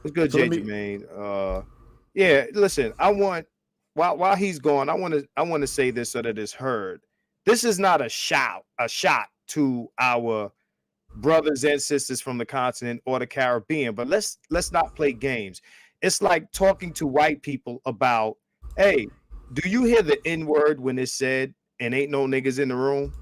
What's good, Jay Jermaine? Yeah, listen. I want while he's gone, I want to say this so that it's heard. This is not a shot to our brothers and sisters from the continent or the Caribbean, but let's not play games. It's like talking to white people about, hey, do you hear the N-word when it's said and ain't no niggas in the room?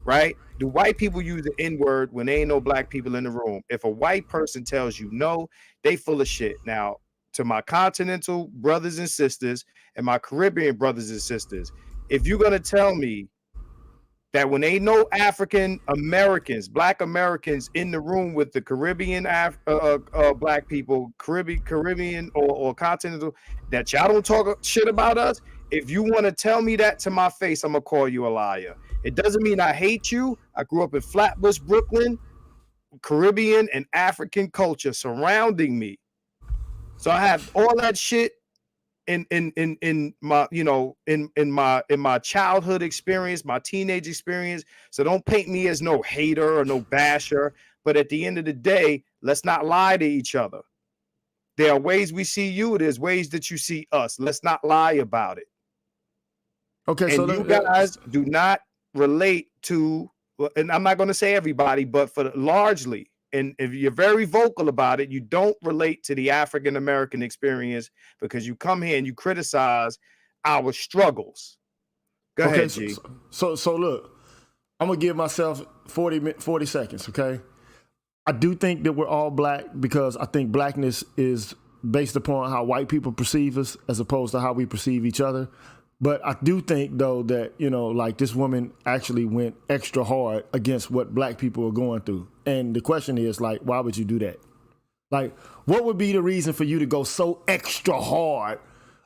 Right? Do white people use the N-word when there ain't no black people in the room? If a white person tells you no, they full of shit. Now, to my continental brothers and sisters and my Caribbean brothers and sisters, if you're going to tell me that when ain't no African Americans, black Americans in the room with the Caribbean black people, Caribbean or continental, that y'all don't talk shit about us, if you want to tell me that to my face, I'm going to call you a liar. It doesn't mean I hate you. I grew up in Flatbush, Brooklyn, Caribbean and African culture surrounding me. So I have all that shit in my, in my childhood experience, my teenage experience. So don't paint me as no hater or no basher. But at the end of the day, let's not lie to each other. There are ways we see you. There's ways that you see us. Let's not lie about it. Okay, and so you guys do not relate to, and I'm not going to say everybody, but for largely, and if you're very vocal about it, you don't relate to the African American experience because you come here and you criticize our struggles. Go ahead, G. So look, I'm gonna give myself 40 seconds. Okay, I do think that we're all black because I think blackness is based upon how white people perceive us as opposed to how we perceive each other. But I do think, though, that, like this woman actually went extra hard against what black people are going through. And the question is, like, why would you do that? Like, what would be the reason for you to go so extra hard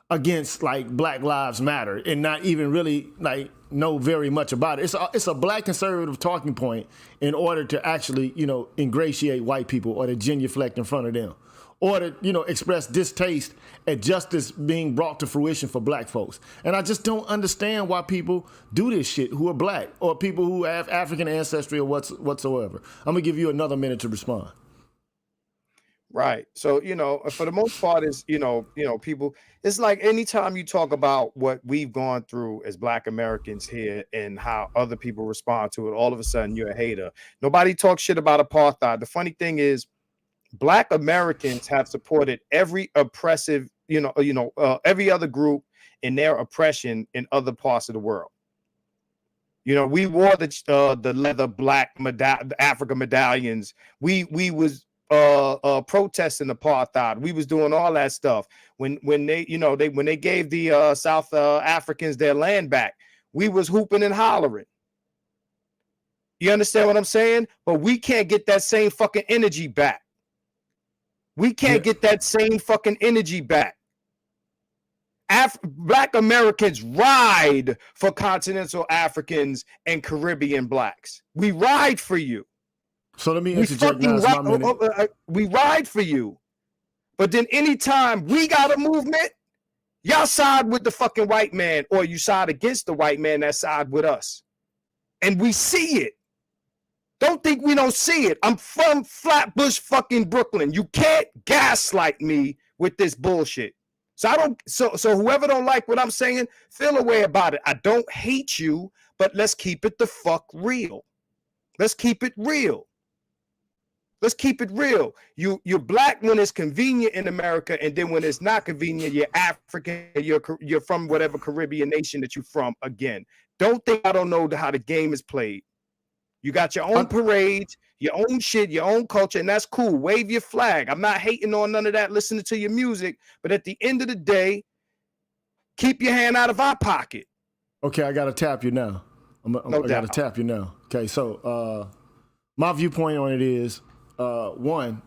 against, like, Black Lives Matter and not even really, like, know very much about it? It's a black conservative talking point in order to actually, ingratiate white people or to genuflect in front of them, or to, express distaste at justice being brought to fruition for black folks. And I just don't understand why people do this shit who are black or people who have African ancestry or whatsoever. I'm gonna give you another minute to respond. Right. So, for the most part is, people, it's like anytime you talk about what we've gone through as black Americans here and how other people respond to it, all of a sudden you're a hater. Nobody talks shit about apartheid. The funny thing is, Black Americans have supported every oppressive, every other group in their oppression in other parts of the world. You know, we wore the leather black African medallions. We was protesting apartheid. We was doing all that stuff. When they, you know, when they gave the South Africans their land back, we was hooping and hollering. You understand what I'm saying? But we can't get that same fucking energy back. We can't get that same fucking energy back. Black Americans ride for continental Africans and Caribbean blacks. We ride for you. So let me interject now. We ride for you. But then anytime we got a movement, y'all side with the fucking white man, or you side against the white man that side with us. And we see it. Don't think we don't see it. I'm from Flatbush fucking Brooklyn. You can't gaslight me with this bullshit. So whoever don't like what I'm saying, feel a way about it. I don't hate you, but let's keep it the fuck real. Let's keep it real. Let's keep it real. You're black when it's convenient in America, and then when it's not convenient, you're African, you're from whatever Caribbean nation that you're from. Again, don't think I don't know how the game is played. You got your own parades, your own shit, your own culture, and that's cool. Wave your flag. I'm not hating on none of that, listening to your music, but at the end of the day, keep your hand out of our pocket. Okay, I got to tap you now. I got to tap you now. Okay, so my viewpoint on it is, one,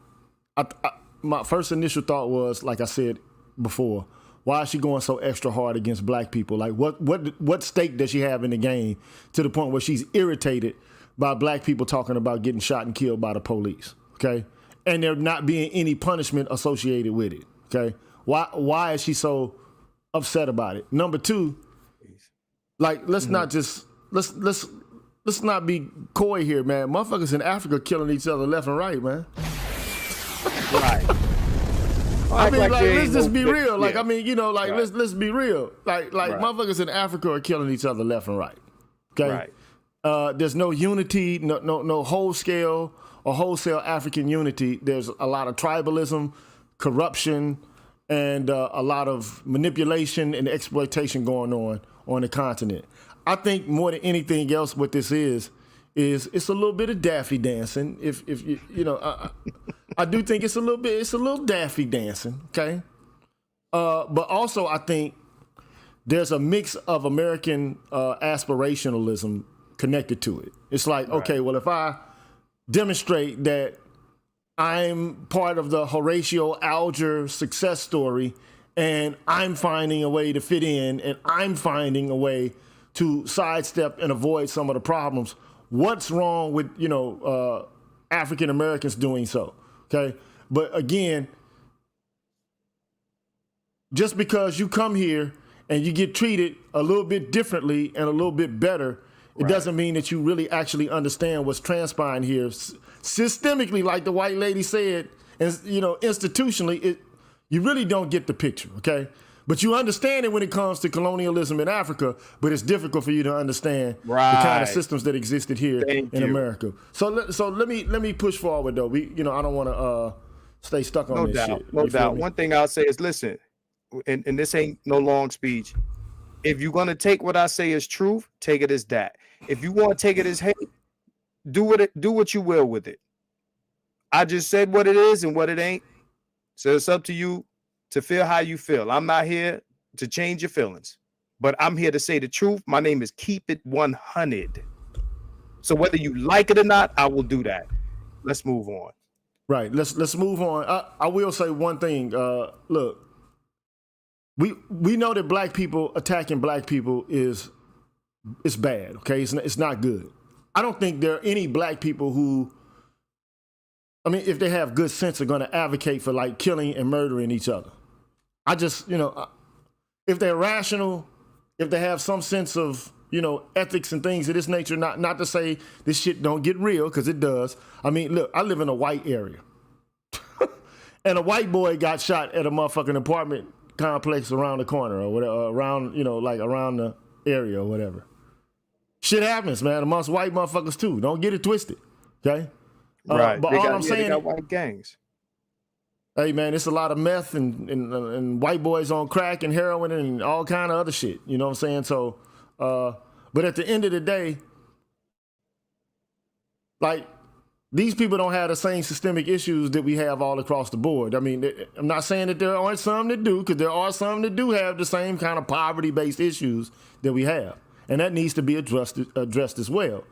my first initial thought was, like I said before, why is she going so extra hard against black people? Like, what stake does she have in the game to the point where she's irritated by black people talking about getting shot and killed by the police, okay? And there not being any punishment associated with it, okay? Why is she so upset about it? Number two, like, let's not be coy here, man. Motherfuckers in Africa killing each other left and right, man. Right. I mean, like, let's just be real. Like, I mean, you know, like, let's be real. Like, motherfuckers in Africa are killing each other left and right, okay? Right. There's no unity, no wholesale African unity. There's a lot of tribalism, corruption, and a lot of manipulation and exploitation going on the continent. I think more than anything else, what this is it's a little bit of daffy dancing. If you know, I do think it's a little daffy dancing. Okay, but also I think there's a mix of American aspirationalism connected to it. It's like, okay, well, if I demonstrate that I'm part of the Horatio Alger success story and I'm finding a way to fit in and I'm finding a way to sidestep and avoid some of the problems, what's wrong with, you know, African Americans doing so? Okay. But again, just because you come here and you get treated a little bit differently and a little bit better, it doesn't mean that you really actually understand what's transpiring here systemically, like the white lady said, and, you know, institutionally, you really don't get the picture, okay? But you understand it when it comes to colonialism in Africa, but it's difficult for you to understand the kind of systems that existed here in America. So let me push forward though. I don't want to stay stuck on this shit. No doubt. One thing I'll say is, listen, and this ain't no long speech. If you're gonna take what I say as truth, take it as that. If you want to take it as hate, do what you will with it. I just said what it is and what it ain't. So it's up to you to feel how you feel. I'm not here to change your feelings, but I'm here to say the truth. My name is Keep It 100. So whether you like it or not, I will do that. Let's move on. Right. Let's move on. I will say one thing. Look, we know that black people attacking black people is bad. Okay, it's not good. I don't think there are any black people who, I mean, if they have good sense, are going to advocate for like killing and murdering each other. I just, if they're rational, if they have some sense of, ethics and things of this nature, not to say this shit don't get real, because it does. I mean, look, I live in a white area. And a white boy got shot at a motherfucking apartment complex around the corner or whatever, around the area or whatever. Shit happens, man, amongst white motherfuckers too. Don't get it twisted, okay? Right. But all I'm saying, they got white gangs. Hey man, it's a lot of meth and white boys on crack and heroin and all kind of other shit. You know what I'm saying? So But at the end of the day, like, these people don't have the same systemic issues that we have all across the board. I mean, I'm not saying that there aren't some that do, because there are some that do have the same kind of poverty-based issues that we have. And that needs to be addressed as well.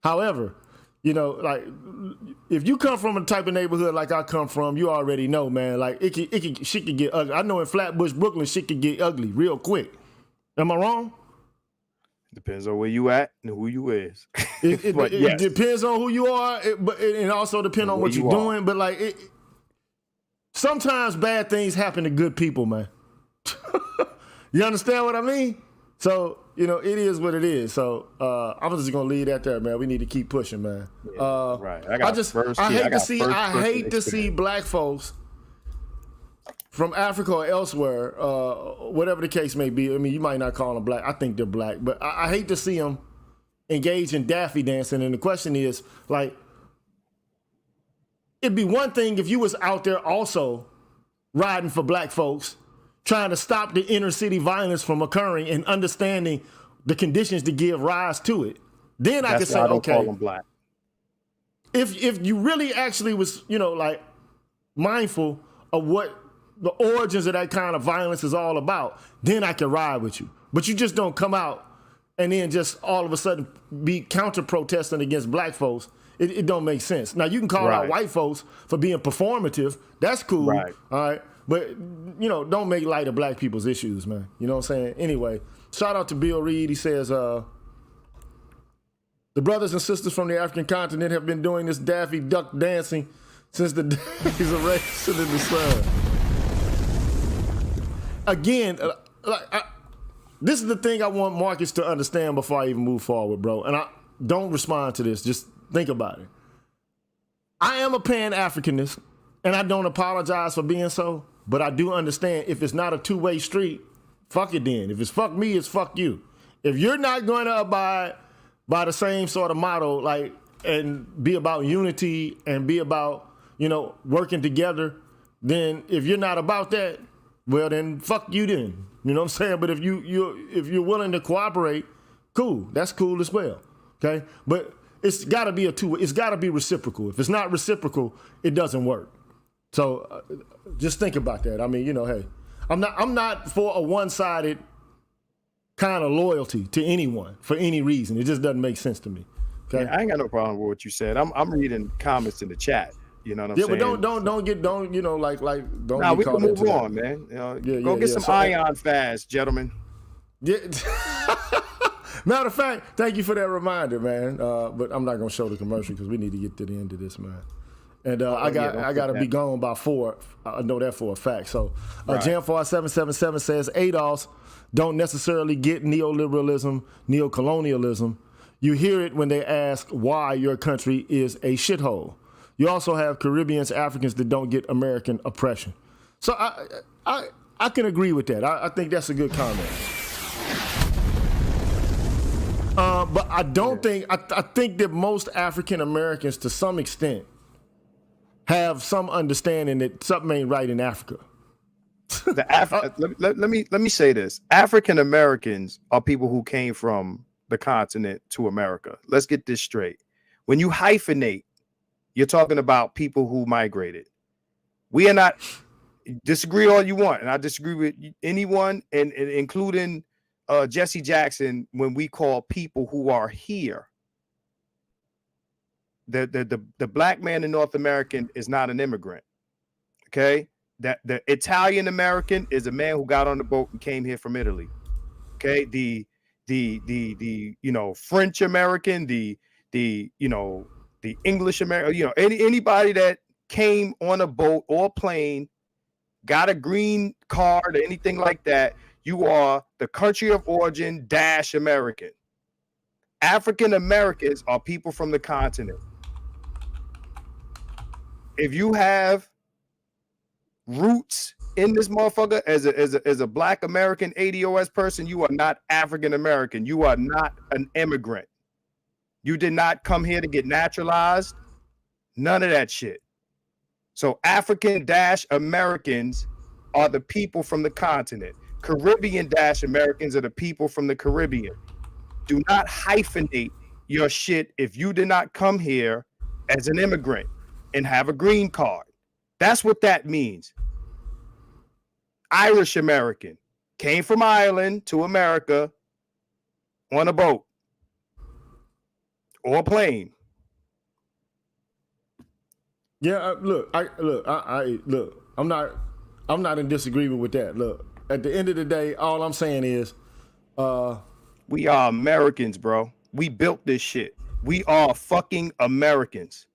However, you know, like, if you come from a type of neighborhood like I come from, you already know, man, like, shit can get ugly. I know in Flatbush, Brooklyn, shit can get ugly real quick. Am I wrong? Depends on where you at and who you is. It depends on who you are, but it also depends on what you're doing. But like, sometimes bad things happen to good people, man. You understand what I mean? So, you know, it is what it is. So I'm just gonna leave that there, man. We need to keep pushing, man. Right. I hate to see black folks from Africa or elsewhere, whatever the case may be. I mean, you might not call them black. I think they're black, but I hate to see them engage in daffy dancing. And the question is, like, it'd be one thing if you was out there also riding for black folks, trying to stop the inner city violence from occurring and understanding the conditions to give rise to it. Then I could say, okay, call them black. If you really actually was, you know, like, mindful of what the origins of that kind of violence is all about, then I can ride with you. But you just don't come out and then just all of a sudden be counter-protesting against black folks. It don't make sense. Now, you can call out white folks for being performative. That's cool. Right. All right. But, you know, don't make light of black people's issues, man. You know what I'm saying? Anyway, shout out to Bill Reed. He says, the brothers and sisters from the African continent have been doing this daffy duck dancing since the days of racing in the sun. Again, this is the thing I want Marcus to understand before I even move forward, bro. And I don't respond to this. Just think about it. I am a Pan-Africanist, and I don't apologize for being so, but I do understand if it's not a two-way street, fuck it then. If it's fuck me, it's fuck you. If you're not going to abide by the same sort of motto, like, and be about unity and be about, you know, working together, then if you're not about that, well, then fuck you then. You know what I'm saying? But if you're willing to cooperate, cool. That's cool as well. Okay? But it's got to be it's got to be reciprocal. If it's not reciprocal, it doesn't work. So just think about that. I mean, you know, hey, I'm not for a one-sided kind of loyalty to anyone for any reason. It just doesn't make sense to me. Okay? Yeah, I ain't got no problem with what you said. I'm reading comments in the chat. You know what I'm saying? Yeah, but don't get you know, like don't. Nah, get we caught can move into on, that. man. Go get some ion fast, gentlemen. Yeah. Matter of fact, thank you for that reminder, man. But I'm not gonna show the commercial because we need to get to the end of this, man. And I got to be gone by 4. I know that for a fact. So Jam4 777 says ADOS don't necessarily get neoliberalism, neocolonialism. You hear it when they ask why your country is a shithole. You also have Caribbeans, Africans that don't get American oppression. So I can agree with that. I think that's a good comment. But I don't think, I think that most African Americans to some extent have some understanding that something ain't right in Africa. Let me say this. African Americans are people who came from the continent to America. Let's get this straight. When you hyphenate, you're talking about people who migrated. We are not, disagree all you want, and I disagree with anyone, and including Jesse Jackson, when we call people who are here. The black man in North American is not an immigrant. Okay? That the Italian American is a man who got on the boat and came here from Italy. Okay? The you know, French American, the English American, you know, anybody that came on a boat or plane, got a green card or anything like that, you are the country of origin - American. African Americans are people from the continent. If you have roots in this motherfucker as a black American ADOS person, you are not African American. You are not an immigrant. You did not come here to get naturalized. None of that shit. So African - Americans are the people from the continent. Caribbean - Americans are the people from the Caribbean. Do not hyphenate your shit if you did not come here as an immigrant and have a green card. That's what that means. Irish American. Came from Ireland to America on a boat or a plane. Yeah, look. I'm not in disagreement with that. Look, at the end of the day, all I'm saying is, we are Americans, bro. We built this shit. We are fucking Americans.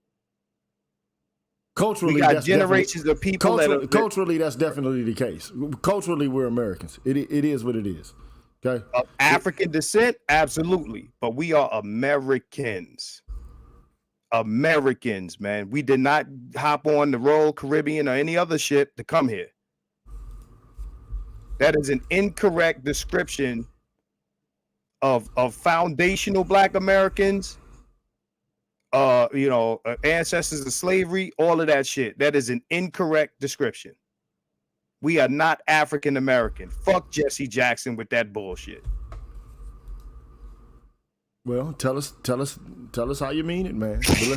Culturally, we got that's generations of people culturally, that's definitely the case. Culturally, we're Americans. It is what it is. Okay. Of African descent, absolutely. But we are Americans. Americans, man. We did not hop on the Royal Caribbean or any other ship to come here. That is an incorrect description of foundational Black Americans. Ancestors of slavery, all of that shit. That is an incorrect description. We are not African American. Fuck Jesse Jackson with that bullshit. Well, tell us how you mean it, man. But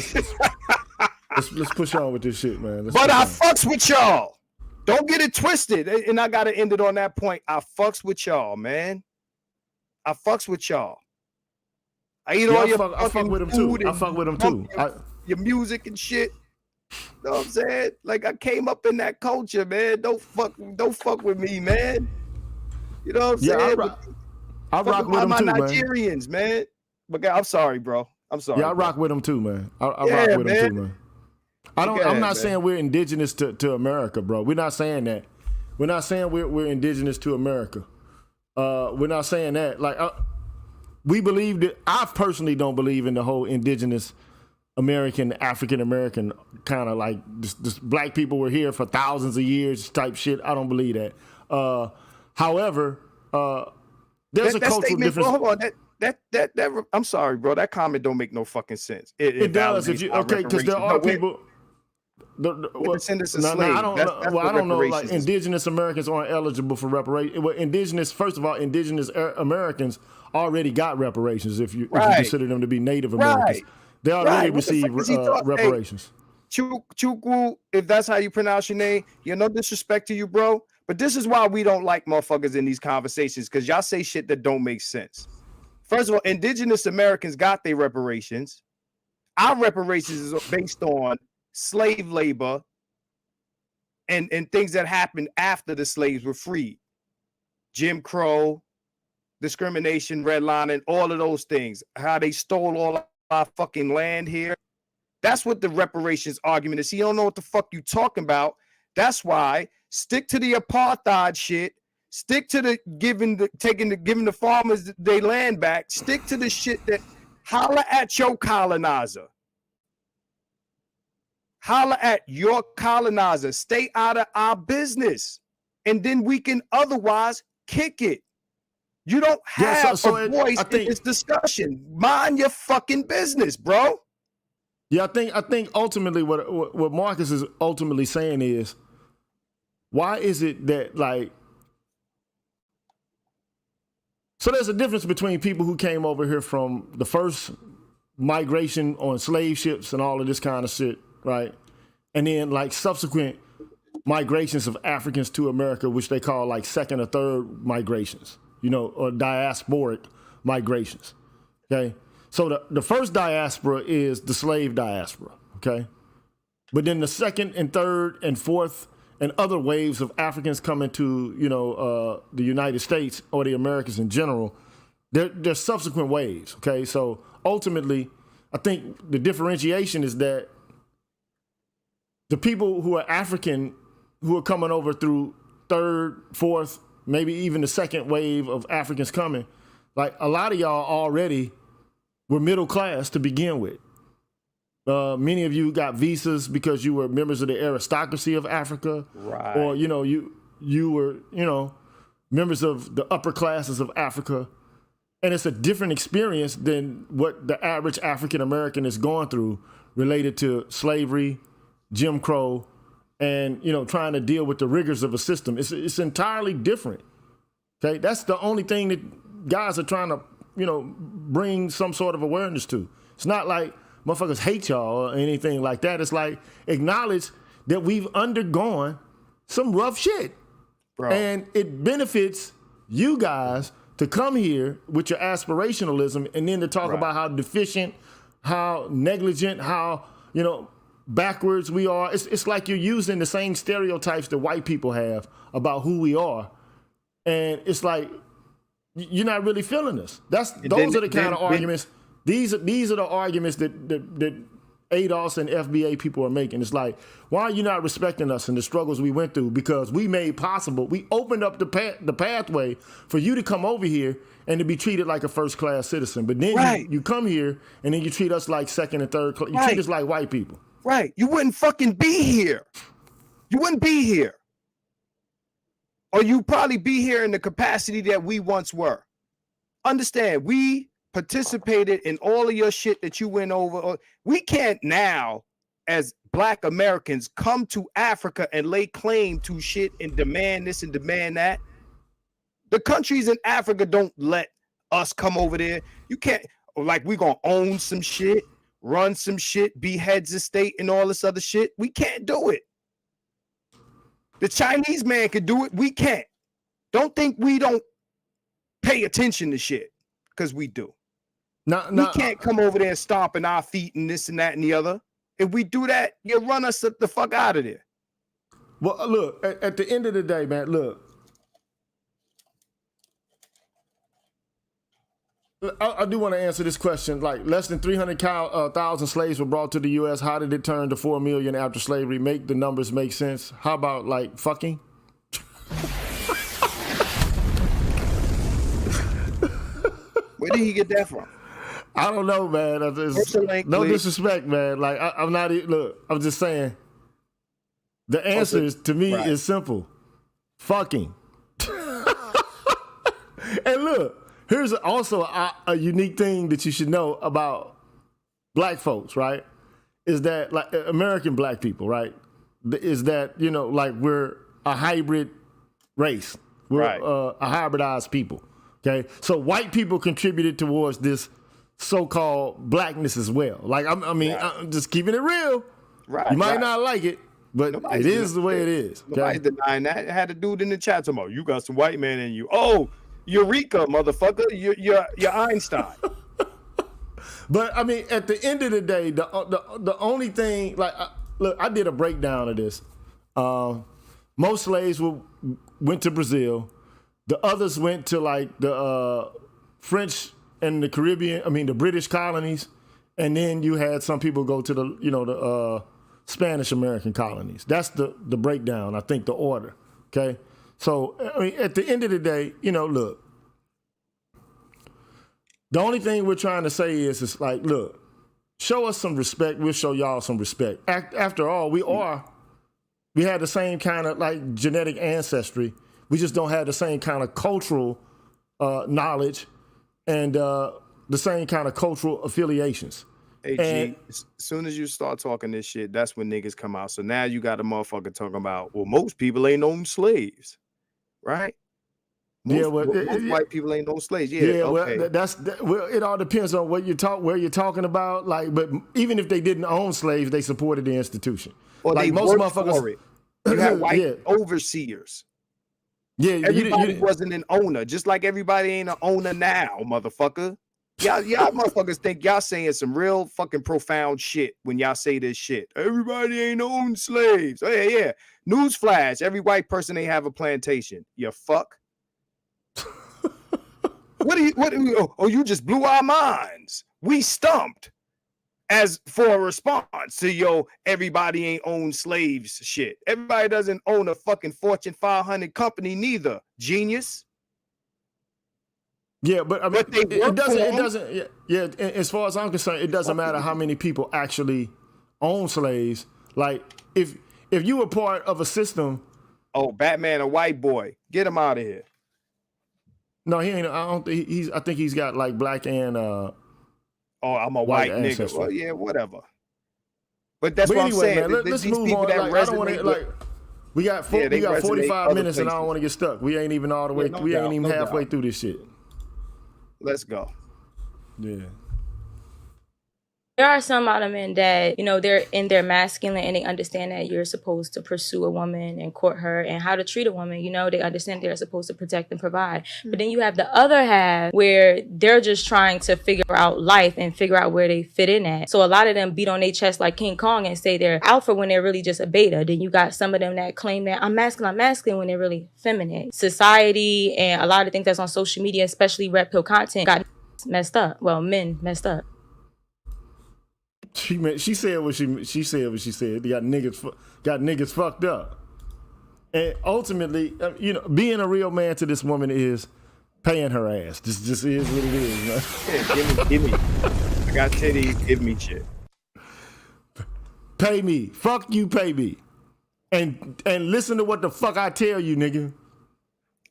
let's push on with this shit, man. But I fucks with y'all. Don't get it twisted. And I gotta end it on that point. I fucks with y'all, man. I fucks with y'all. I eat all your I fuck with them too. I fuck with them too. Your music and shit. You know what I'm saying? Like, I came up in that culture, man. Don't fuck with me, man. You know what I'm saying? I rock with them too, man. Nigerians, man. But I'm sorry, bro. I'm sorry. Yeah, I rock with them too, man. I rock with them too, man. I'm not saying we're indigenous to America, bro. We're not saying that. We're not saying we're indigenous to America. We're not saying that. Like, we believe that. I personally don't believe in the whole indigenous American, African American kind of like this black people were here for thousands of years type shit. I don't believe that. However, there's a cultural difference. Hold on, that I'm sorry, bro. That comment don't make no fucking sense. It does. Because there are people. I don't know. Like, indigenous Americans aren't eligible for reparations. Well, first of all, indigenous Americans already got reparations. If you consider them to be Native Americans, they already received reparations. Hey, Chukwu, if that's how you pronounce your name, no disrespect to you, bro. But this is why we don't like motherfuckers in these conversations, because y'all say shit that don't make sense. First of all, indigenous Americans got their reparations. Our reparations is based on slave labor and things that happened after the slaves were freed. Jim Crow, discrimination, redlining, all of those things. How they stole all our fucking land here. That's what the reparations argument is. You don't know what the fuck you talking about. That's why stick to the apartheid shit. Stick to the giving the farmers their land back. Stick to the shit that holler at your colonizer. Holler at your colonizer. Stay out of our business. And then we can otherwise kick it. You don't have a voice in this discussion. Mind your fucking business, bro. Yeah, I think ultimately what Marcus is ultimately saying is, why is it that, like, so there's a difference between people who came over here from the first migration on slave ships and all of this kind of shit, right? And then like subsequent migrations of Africans to America, which they call like second or third migrations, or diasporic migrations, okay? So the first diaspora is the slave diaspora, okay? But then the second and third and fourth and other waves of Africans coming to, the United States or the Americans in general, there's subsequent waves, okay? So ultimately, I think the differentiation is that the people who are African, who are coming over through third, fourth, maybe even the second wave of Africans coming, like a lot of y'all already were middle class to begin with. Many of you got visas because you were members of the aristocracy of Africa, right? Or you were members of the upper classes of Africa, and it's a different experience than what the average African American is going through related to slavery, Jim Crow, and trying to deal with the rigors of a system. It's entirely different. Okay, that's the only thing that guys are trying to bring some sort of awareness to. It's not like motherfuckers hate y'all or anything like that. It's like acknowledge that we've undergone some rough shit. Bro. And it benefits you guys to come here with your aspirationalism and then to talk about how deficient, how negligent, how, backwards we are. It's like you're using the same stereotypes that white people have about who we are. And it's like, you're not really feeling us. Those are the kind of arguments. These are the arguments that ADOS and FBA people are making. It's like, why are you not respecting us and the struggles we went through? Because we made possible, we opened up the pathway for you to come over here and to be treated like a first-class citizen. But then you come here and then you treat us like second and third class. You treat us like white people. Right. You wouldn't fucking be here. You wouldn't be here. Or you probably be here in the capacity that we once were. Understand, we participated in all of your shit that you went over. We can't now, as Black Americans, come to Africa and lay claim to shit and demand this and demand that. The countries in Africa don't let us come over there. You can't, like, we gonna own some shit, run some shit, be heads of state and all this other shit. We can't do it. The Chinese man can do it. We can't. Don't think we don't pay attention to shit, because we do. We can't come over there stomping our feet and this and that and the other. If we do that, you run us the fuck out of there. Well, look, at the end of the day, man, look. I do want to answer this question. Like, less than 300,000 slaves were brought to the U.S. How did it turn to 4 million after slavery? Make the numbers make sense. How about, like, fucking? Where did he get that from? I don't know, man. No disrespect, man. Like, I'm not, look, I'm just saying. The answer to me is simple. Fucking. And look. Here's also a unique thing that you should know about Black folks, right? Is that, like, American Black people, right? Is that, like, we're a hybrid race. We're a hybridized people, okay? So white people contributed towards this so-called blackness as well. Like, I'm just keeping it real. Right. You might not like it, but it is the way it is. Okay? Nobody's denying that. I had a dude in the chat talking about, you got some white man in you. Oh, Eureka, motherfucker! You're Einstein. But I mean, at the end of the day, the only thing, like, look, I did a breakdown of this. Most slaves went to Brazil. The others went to, like, the French and the Caribbean. I mean, the British colonies, and then you had some people go to the Spanish American colonies. That's the breakdown. I think the order. Okay. So, I mean, at the end of the day, look, the only thing we're trying to say is like, look, show us some respect. We'll show y'all some respect. After all, we had the same kind of, like, genetic ancestry. We just don't have the same kind of cultural knowledge and the same kind of cultural affiliations. Hey, as soon as you start talking this shit, that's when niggas come out. So now you got a motherfucker talking about, well, most people ain't own slaves. Right? Most white people ain't no slaves. Yeah, okay. Well, it all depends on where you're talking about. Like, but even if they didn't own slaves, they supported the institution. Or like, they most worked motherfuckers for it. You had white overseers. Yeah, everybody wasn't an owner, just like everybody ain't an owner now, motherfucker. Y'all motherfuckers think y'all saying some real fucking profound shit when y'all say this shit. Everybody ain't owned slaves. Oh, yeah. Newsflash, every white person ain't have a plantation. You fuck. You just blew our minds. We stumped as for a response to yo, everybody ain't owned slaves shit. Everybody doesn't own a fucking Fortune 500 company neither. Genius. Yeah, but I mean, it doesn't. Yeah, as far as I'm concerned, it doesn't matter how many people actually own slaves. Like, if you were part of a system. Oh, Batman, a white boy, get him out of here. No, he ain't. I don't think he's. I think he's got, like, black and. Oh, I'm a white nigga. ancestry. Well, yeah, whatever. But that's what anyway, I'm saying. Man, let's move on. Like, I don't want to like. We got 45 minutes, and I don't want to get stuck. We ain't even all the way. We ain't even halfway through this shit. Let's go. Yeah. There are some amount of men that, you know, they're in their masculine and they understand that you're supposed to pursue a woman and court her and how to treat a woman. You know, they understand they're supposed to protect and provide. But then you have the other half where they're just trying to figure out life and figure out where they fit in at. So a lot of them beat on their chest like King Kong and say they're alpha when they're really just a beta. Then you got some of them that claim that I'm masculine when they're really feminine. Society and a lot of things that's on social media, especially red pill content, got messed up. Well, men messed up. She said what she said. They got niggas fucked up. And ultimately, you know, being a real man to this woman is paying her ass. This just is what it is, man. Yeah, give me. I got titties, give me shit. Pay me. Fuck you, pay me. And listen to what the fuck I tell you, nigga.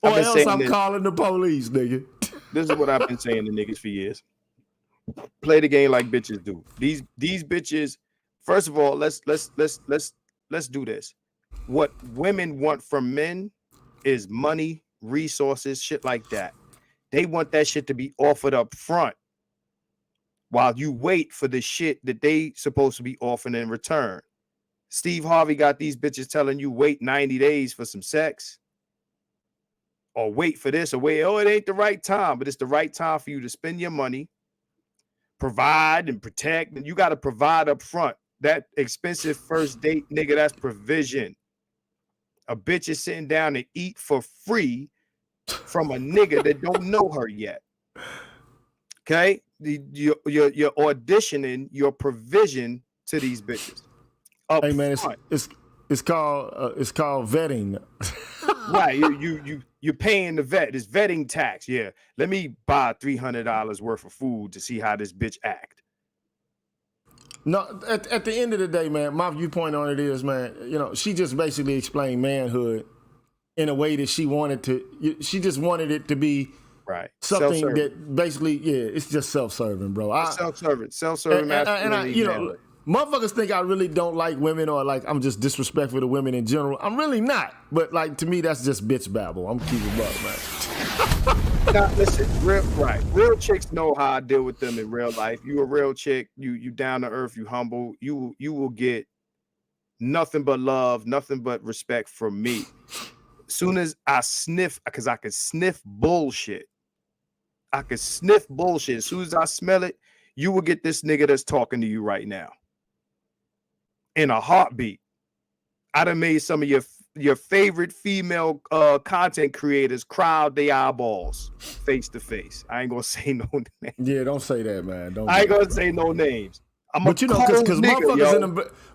Or else I'm calling the police, nigga. This is what I've been saying to niggas for years. Play the game like bitches do. These bitches, first of all, let's do this. What women want from men is money, resources, shit like that. They want that shit to be offered up front while you wait for the shit that they supposed to be offering in return. Steve Harvey got these bitches telling you wait 90 days for some sex. Or wait for this, or wait, oh, it ain't the right time, but it's the right time for you to spend your money, provide and protect, and you got to provide up front. That expensive first date, nigga, that's provision. A bitch is sitting down and eat for free from a nigga that don't know her yet. Okay, you're auditioning your provision to these bitches. Hey man, it's called vetting. Right, you're paying the vet. It's vetting tax. Yeah, let me buy $300 worth of food to see how this bitch act. No, at the end of the day, man, my viewpoint on it is, man, you know, she just basically explained manhood in a way that she wanted to. She just wanted it to be right something that basically, yeah, it's just self-serving, bro. Self-serving, and you know, motherfuckers think I really don't like women or like I'm just disrespectful to women in general. I'm really not. But like to me, that's just bitch babble. I'm keeping up, man. Now, listen, real chicks know how I deal with them in real life. You a real chick, you down to earth, you humble, you will get nothing but love, nothing but respect from me. As soon as I sniff, because I can sniff bullshit. As soon as I smell it, you will get this nigga that's talking to you right now. In a heartbeat. I done made some of your favorite female content creators crowd their eyeballs face to face. I ain't gonna say no names. Yeah, don't say that, man. I ain't gonna say no names. But you know, because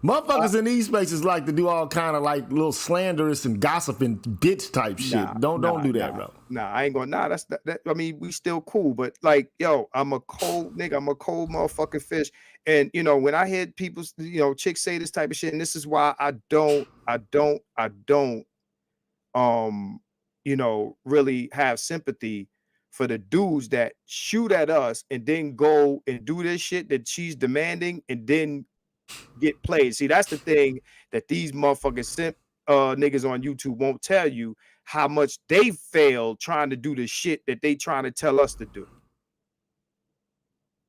motherfuckers in these spaces like to do all kind of like little slanderous and gossiping bitch type shit. Don't do that, bro. Nah, I ain't gonna. That's that. I mean, we still cool, but like, yo, I'm a cold nigga. I'm a cold motherfucking fish. And you know, when I hear people, you know, chicks say this type of shit, and this is why I don't, you know, really have sympathy for the dudes that shoot at us and then go and do this shit that she's demanding and then get played. See, that's the thing that these motherfucking simp niggas on YouTube won't tell you, how much they failed trying to do the shit that they trying to tell us to do.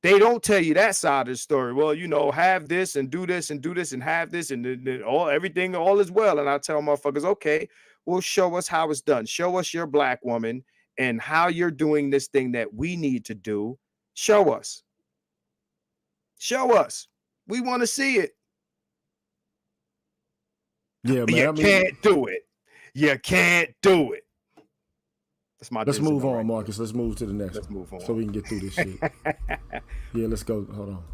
They don't tell you that side of the story. Well, you know, have this and do this and do this and have this and everything all is well. And I tell motherfuckers, okay, well, show us how it's done. Show us your black woman and how you're doing this thing that we need to do. Show us. Show us. We want to see it. Yeah, man. You can't do it. You can't do it. That's my. Let's move on, Marcus. Let's move to the next. Let's move on so we can get through this shit. Yeah, let's go. Hold on.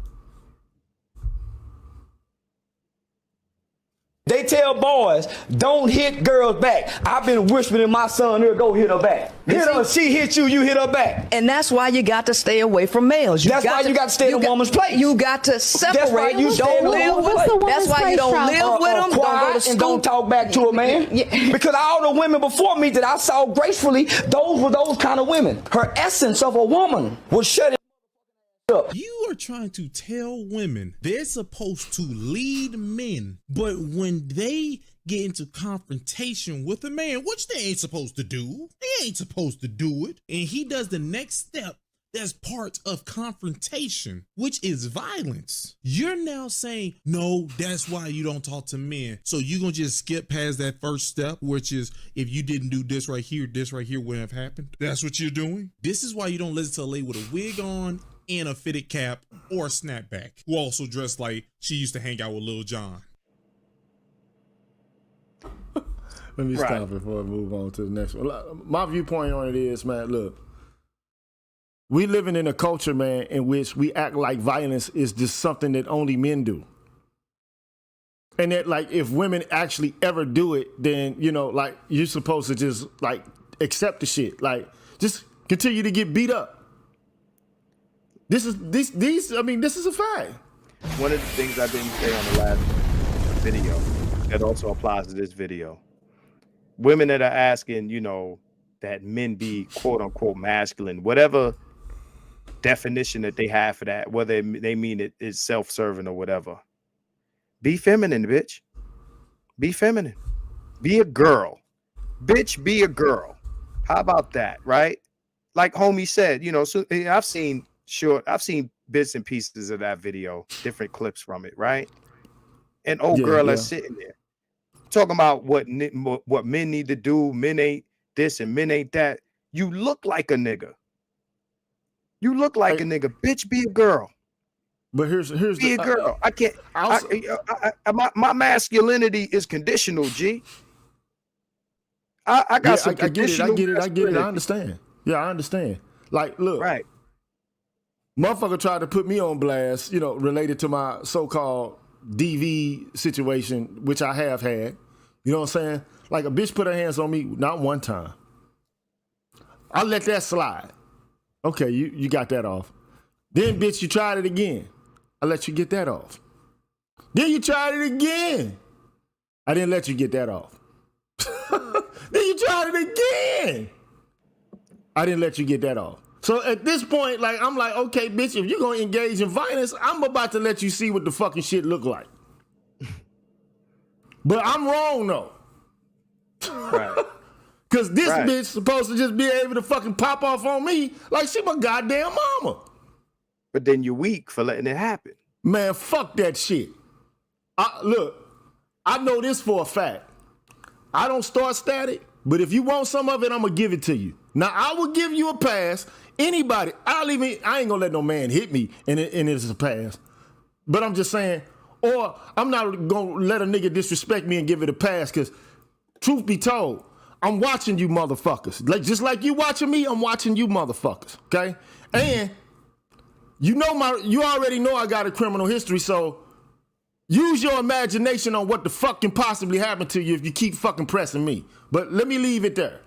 They tell boys, don't hit girls back. I've been whispering in my son ear, go hit her back. Hit her, she hit you, you hit her back. And that's why you got to stay away from males. That's why you got to stay in a woman's place. You got to separate. That's why you don't live with them. That's why you don't live with them. Don't go to school. And don't talk back to a man. Yeah. Because all the women before me that I saw gracefully, those were those kind of women. Her essence of a woman was shut up. You are trying to tell women they're supposed to lead men, but when they get into confrontation with a man, which they ain't supposed to do, they ain't supposed to do it, and he does the next step That's part of confrontation, which is violence. You're now saying, no, that's why you don't talk to men. So you're going to just skip past that first step, which is if you didn't do this right here wouldn't have happened. That's what you're doing. This is why you don't listen to a lady with a wig on and a fitted cap or a snapback, who also dressed like she used to hang out with Lil Jon. Let me stop before I move on to the next one. My viewpoint on it is, man, look, we living in a culture, man, in which we act like violence is just something that only men do. And that, like, if women actually ever do it, then, you know, like, you're supposed to just, like, accept the shit. Like, just continue to get beat up. This is a fact. One of the things I didn't say on the last video that also applies to this video. Women that are asking, you know, that men be quote unquote masculine, whatever definition that they have for that, whether they mean it is self-serving or whatever. Be feminine, bitch. Be feminine. Be a girl. Bitch, be a girl. How about that, right? Like homie said, you know, so I've seen bits and pieces of that video, different clips from it, right? And girl that's sitting there talking about what men need to do. Men ain't this and men ain't that. You look like a nigga. You look like a nigga. Bitch, be a girl. But here's be a girl. I can't. My masculinity is conditional. G. I got some conditional. I get it. I understand. Yeah, I understand. Like, look, right. Motherfucker tried to put me on blast, you know, related to my so-called DV situation, which I have had. You know what I'm saying? Like, a bitch put her hands on me not one time. I let that slide. Okay, you got that off. Then, bitch, you tried it again. I let you get that off. Then you tried it again. I didn't let you get that off. Then you tried it again. I didn't let you get that off. So at this point, like, I'm like, okay, bitch, if you're gonna engage in violence, I'm about to let you see what the fucking shit look like. But I'm wrong though. Right. Cause this bitch supposed to just be able to fucking pop off on me like she my goddamn mama. But then you're weak for letting it happen. Man, fuck that shit. Look, I know this for a fact. I don't start static, but if you want some of it, I'm gonna give it to you. Now, I will give you a pass. Anybody, I ain't gonna let no man hit me and it's a pass. But I'm just saying, or I'm not gonna let a nigga disrespect me and give it a pass, because truth be told, I'm watching you motherfuckers. Like, just like you watching me, I'm watching you motherfuckers, okay? And you already know I got a criminal history, so use your imagination on what the fuck can possibly happen to you if you keep fucking pressing me. But let me leave it there.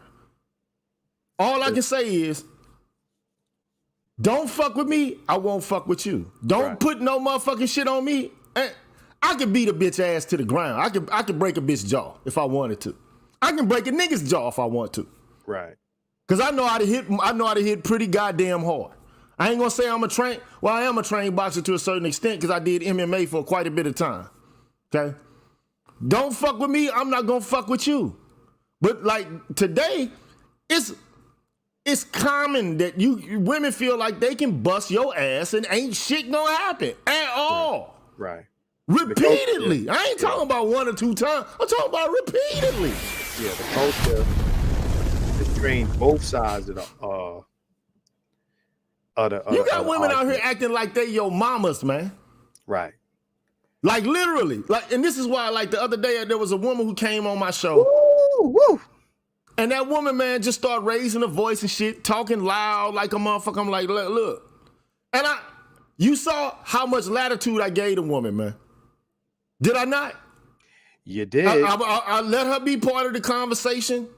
All I can say is, don't fuck with me, I won't fuck with you. Don't put no motherfucking shit on me. I could beat a bitch ass to the ground. I could break a bitch jaw if I wanted to. I can break a nigga's jaw if I want to. Right. Cause I know how to hit pretty goddamn hard. I ain't gonna say I am a trained boxer to a certain extent, because I did MMA for quite a bit of time. Okay? Don't fuck with me, I'm not gonna fuck with you. But like today, it's common that you women feel like they can bust your ass and ain't shit gonna happen at all. Right. Repeatedly. I ain't talking about one or two times. I'm talking about repeatedly. Yeah, the culture is trained both sides of the you got women out here acting like they your mamas, man. Right. Like literally. Like, and this is why, like, the other day there was a woman who came on my show. Woo. And that woman, man, just started raising her voice and shit, talking loud like a motherfucker. I'm like, look. And you saw how much latitude I gave the woman, man. Did I not? You did. I let her be part of the conversation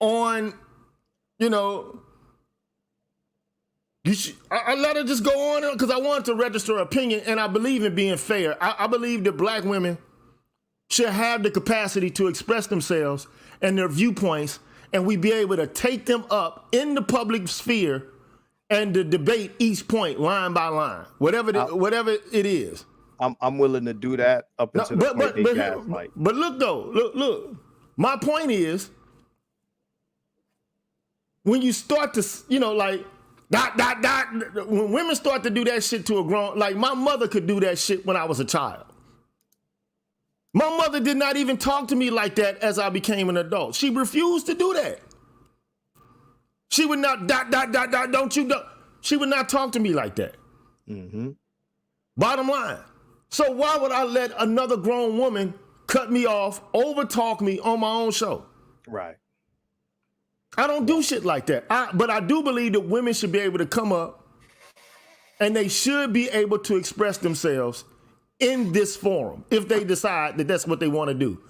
on, you know, I let her just go on because I wanted to register her opinion, and I believe in being fair. I believe that black women should have the capacity to express themselves and their viewpoints, and we be able to take them up in the public sphere and to debate each point line by line, whatever it is. I'm willing to do that up until the point they gaslight. But look though, look. My point is, when you start to, you know, like, When women start to do that shit to a grown, like my mother could do that shit when I was a child. My mother did not even talk to me like that as I became an adult. She refused to do that. She would not, don't. She would not talk to me like that. Mm-hmm. Bottom line. So why would I let another grown woman cut me off, overtalk me on my own show? Right. I don't do shit like that. But I do believe that women should be able to come up and they should be able to express themselves in this forum if they decide that that's what they want to do.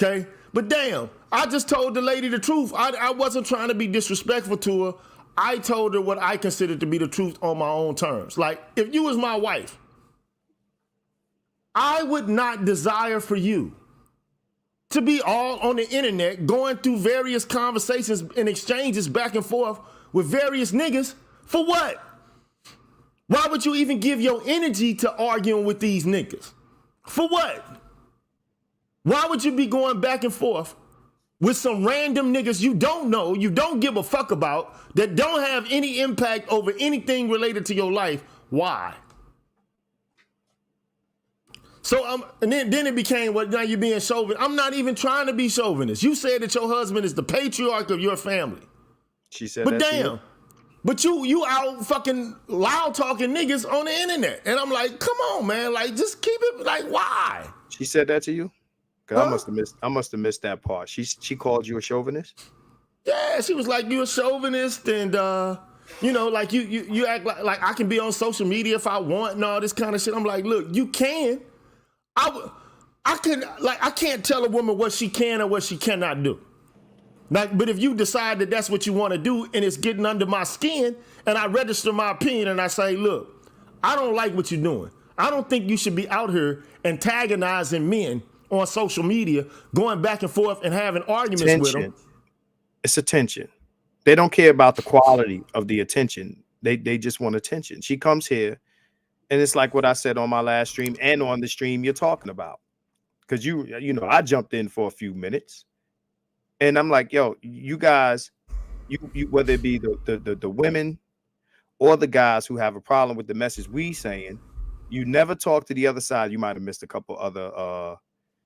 Okay? But damn, I just told the lady the truth. I wasn't trying to be disrespectful to her. I told her what I considered to be the truth on my own terms. Like, if you was my wife, I would not desire for you to be all on the internet going through various conversations and exchanges back and forth with various niggas. For what? Why would you even give your energy to arguing with these niggas? For what? Why would you be going back and forth with some random niggas you don't know, you don't give a fuck about, that don't have any impact over anything related to your life? Why? So and then it became, well, now you're being chauvinist. I'm not even trying to be chauvinist. You said that your husband is the patriarch of your family. She said but that. Damn. But you out fucking loud talking niggas on the internet. And I'm like, come on, man. Like, just keep it, like, why? She said that to you? Cause Huh? I must have missed that part. She called you a chauvinist? Yeah, she was like, you a chauvinist, and you know, like you act like I can be on social media if I want and all this kind of shit. I'm like, look, you can. I can't tell a woman what she can or what she cannot do. Like, but if you decide that that's what you want to do and it's getting under my skin, and I register my opinion and I say, look, I don't like what you're doing. I don't think you should be out here antagonizing men on social media, going back and forth and having arguments with them. It's attention. They don't care about the quality of the attention. They just want attention. She comes here, and it's like what I said on my last stream and on the stream you're talking about. Because you know, I jumped in for a few minutes, and I'm like, yo, you guys, you whether it be the women or the guys who have a problem with the message we saying, you never talk to the other side. You might have missed a couple other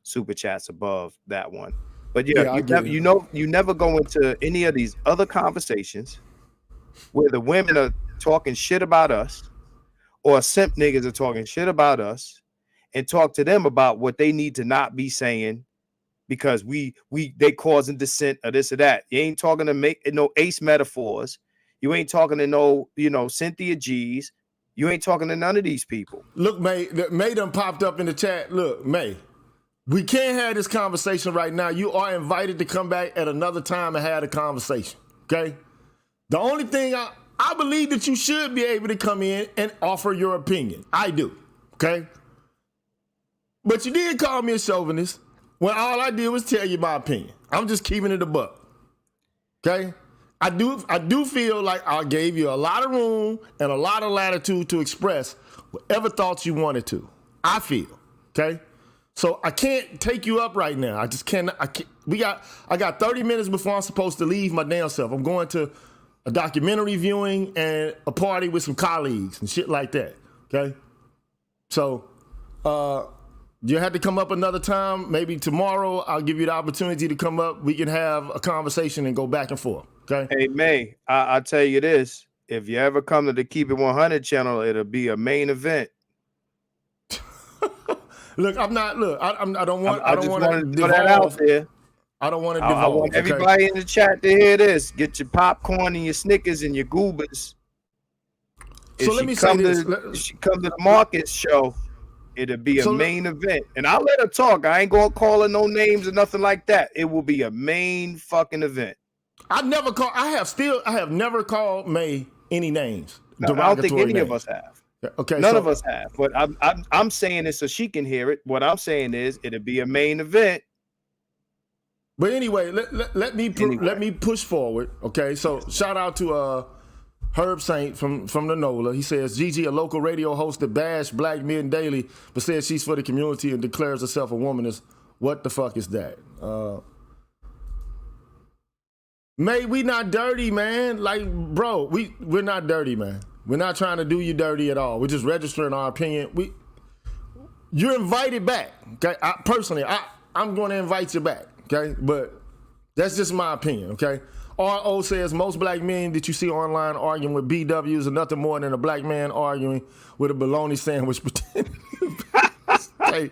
super chats above that one, but you never go into any of these other conversations where the women are talking shit about us, or simp niggas are talking shit about us, and talk to them about what they need to not be saying because they causing dissent or this or that. You ain't talking to make no ace metaphors. You ain't talking to no, Cynthia G's. You ain't talking to none of these people. Look, May done popped up in the chat. Look, May, we can't have this conversation right now. You are invited to come back at another time and have a conversation, okay? The only thing I believe that you should be able to come in and offer your opinion. I do, okay? But you did call me a chauvinist when all I did was tell you my opinion. I'm just keeping it a buck, okay? I do feel like I gave you a lot of room and a lot of latitude to express whatever thoughts you wanted to. I feel, okay? So I can't take you up right now. I just can't. I got 30 minutes before I'm supposed to leave my damn self. I'm going to a documentary viewing and a party with some colleagues and shit like that. Okay. So you had to come up another time. Maybe tomorrow I'll give you the opportunity to come up. We can have a conversation and go back and forth. Okay. Hey May, I'll tell you this: if you ever come to the Keep It 100 channel, it'll be a main event. Look, I don't want to put that out there. I don't want to I want everybody in the chat to hear this. Get your popcorn and your Snickers and your Goobers. So let me say this. If she come to the Marcus show, it'll be a main event. And I'll let her talk. I ain't going to call her no names or nothing like that. It will be a main fucking event. I have never called May any names. No, I don't think any of us have. Okay, none of us have, but I'm saying it so she can hear it. What I'm saying is it'll be a main event. But anyway, let me push forward. Okay, so shout out to Herb Saint from the NOLA. He says Gigi, a local radio host that bash black men daily, but says she's for the community and declares herself a womanist. What the fuck is that? May, we not dirty, man. Like, bro, we're not dirty, man. We're not trying to do you dirty at all. We're just registering our opinion. You're invited back. Okay. I'm going to invite you back. Okay. But that's just my opinion. Okay. RO says most black men that you see online arguing with BWs are nothing more than a black man arguing with a bologna sandwich. Hey,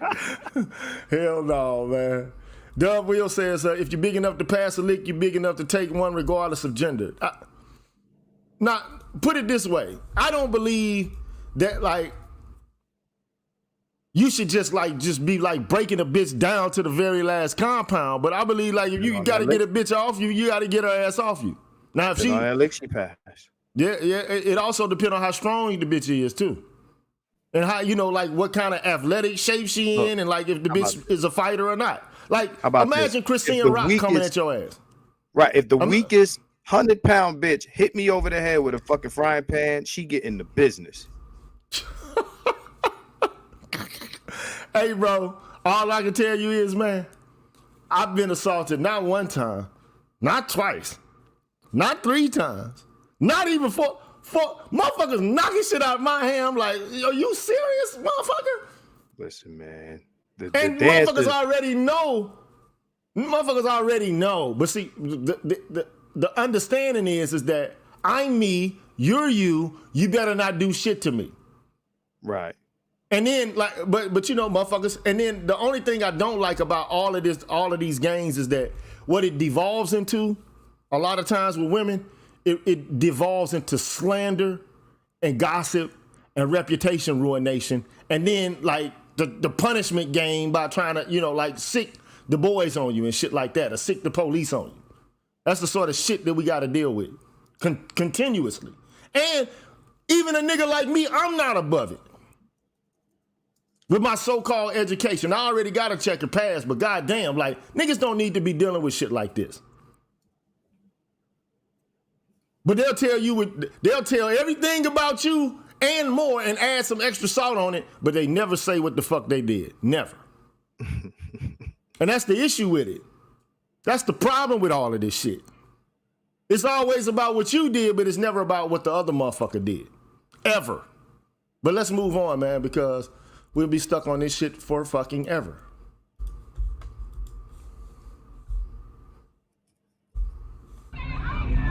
hell no, man. Dub Will says, if you're big enough to pass a lick, you're big enough to take one regardless of gender. Put it this way. I don't believe that, like, you should just be like breaking a bitch down to the very last compound. But I believe, like, if you got to get a bitch off you, you got to get her ass off you. Now, if she, on that lick she passed. Yeah, it also depends on how strong the bitch is too. And how, you know, like what kind of athletic shape she in, and like if the bitch is a fighter or not. Like, imagine Christine Rock coming at your ass. Right. If the weakest 100-pound bitch hit me over the head with a fucking frying pan, she get in the business. Hey, bro, all I can tell you is, man, I've been assaulted not one time, not twice, not 3 times, not even 4. Motherfuckers knocking shit out of my hand. I'm like, are you serious, motherfucker? Listen, man. Motherfuckers already know. Motherfuckers already know. But see, the understanding is that I'm me, you're you. You better not do shit to me. Right. And then, like, but you know, motherfuckers. And then the only thing I don't like about all of these games is that what it devolves into, a lot of times with women, it devolves into slander and gossip and reputation ruination. And then, like, the punishment game by trying to, you know, like, sick the boys on you and shit like that, or sick the police on you. That's the sort of shit that we got to deal with continuously. And even a nigga like me, I'm not above it. With my so-called education, I already got a checkered past, but goddamn, like, niggas don't need to be dealing with shit like this. But they'll tell everything about you and more and add some extra salt on it, but they never say what the fuck they did. Never. And that's the issue with it. That's the problem with all of this shit. It's always about what you did, but it's never about what the other motherfucker did. Ever. But let's move on, man, because we'll be stuck on this shit for fucking ever.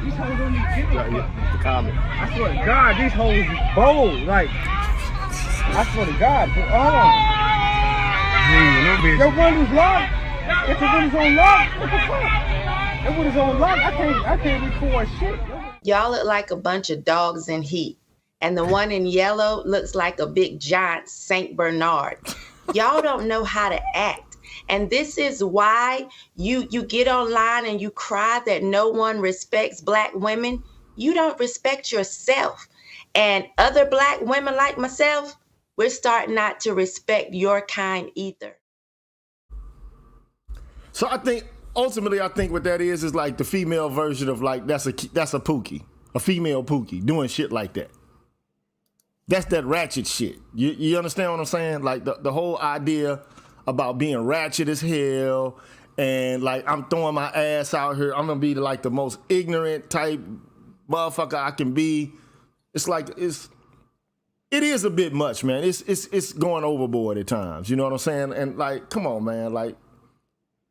These hoes don't even get the comment. I swear to God, these hoes is bold. Like, I swear to God. Hold on. Your window's locked. If the window's on lock, what the fuck? If window's on lock, I can't record shit. Y'all look like a bunch of dogs in heat. And the one in yellow looks like a big giant Saint Bernard. Y'all don't know how to act. And this is why you get online and you cry that no one respects Black women. You don't respect yourself. And other Black women like myself, we're starting not to respect your kind either. So ultimately I think what that is like the female version of, like, that's a Pookie, a female Pookie doing shit like that. That's that ratchet shit. You understand what I'm saying? Like the whole idea about being ratchet as hell and, like, I'm throwing my ass out here. I'm gonna be like the most ignorant type motherfucker I can be. It's like it is a bit much, man. It's going overboard at times. You know what I'm saying? And, like, come on, man. Like,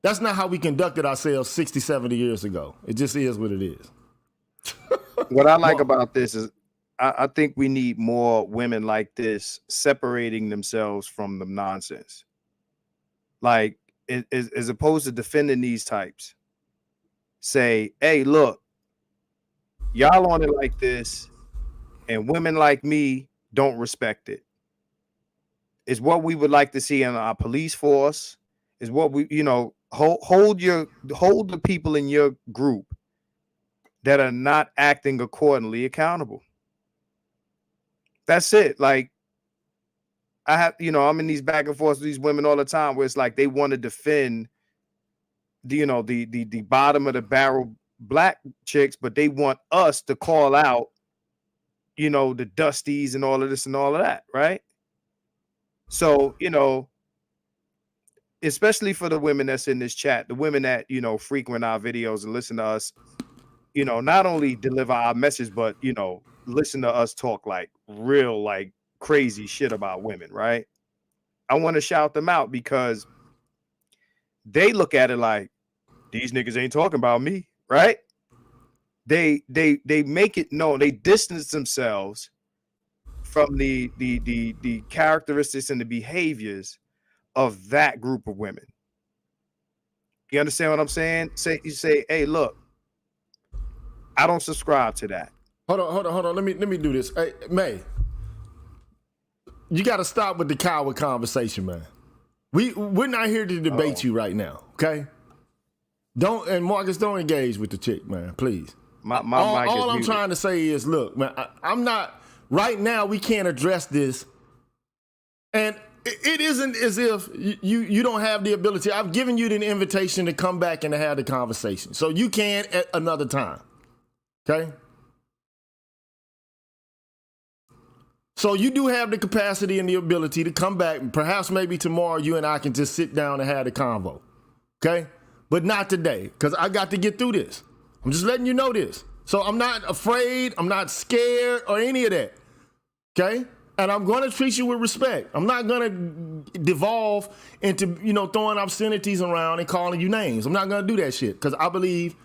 that's not how we conducted ourselves 60, 70 years ago. It just is what it is. What I like about this is I think we need more women like this separating themselves from the nonsense. Like, as opposed to defending these types, say, hey, look, y'all on it like this, and women like me don't respect it. It's what we would like to see in our police force. Is what we, you know, hold the people in your group that are not acting accordingly accountable. That's it. Like, I have, you know, I'm in these back and forth with these women all the time where it's like they want to defend the, you know, the bottom of the barrel Black chicks, but they want us to call out, you know, the Dusties and all of this and all of that, right? So, you know, especially for the women that's in this chat, the women that, you know, frequent our videos and listen to us you know, not only deliver our message, but, you know, listen to us talk like real, like crazy shit about women, right? I want to shout them out because they look at it like these niggas ain't talking about me, right? They make it known, they distance themselves from the characteristics and the behaviors of that group of women. You understand what I'm saying? You say, hey, look, I don't subscribe to that. Hold on. Let me do this. Hey, May, you got to stop with the coward conversation, man. We're not here to debate you right now, okay? And Marcus, don't engage with the chick, man, please. All I'm trying to say is, look, man, I'm not right now. We can't address this, and it isn't as if you don't have the ability. I've given you the invitation to come back and to have the conversation, so you can at another time. Okay. So you do have the capacity and the ability to come back. Perhaps maybe tomorrow you and I can just sit down and have the convo. Okay. But not today, because I got to get through this. I'm just letting you know this. So I'm not afraid. I'm not scared or any of that. Okay. And I'm going to treat you with respect. I'm not going to devolve into, you know, throwing obscenities around and calling you names. I'm not going to do that shit because I believe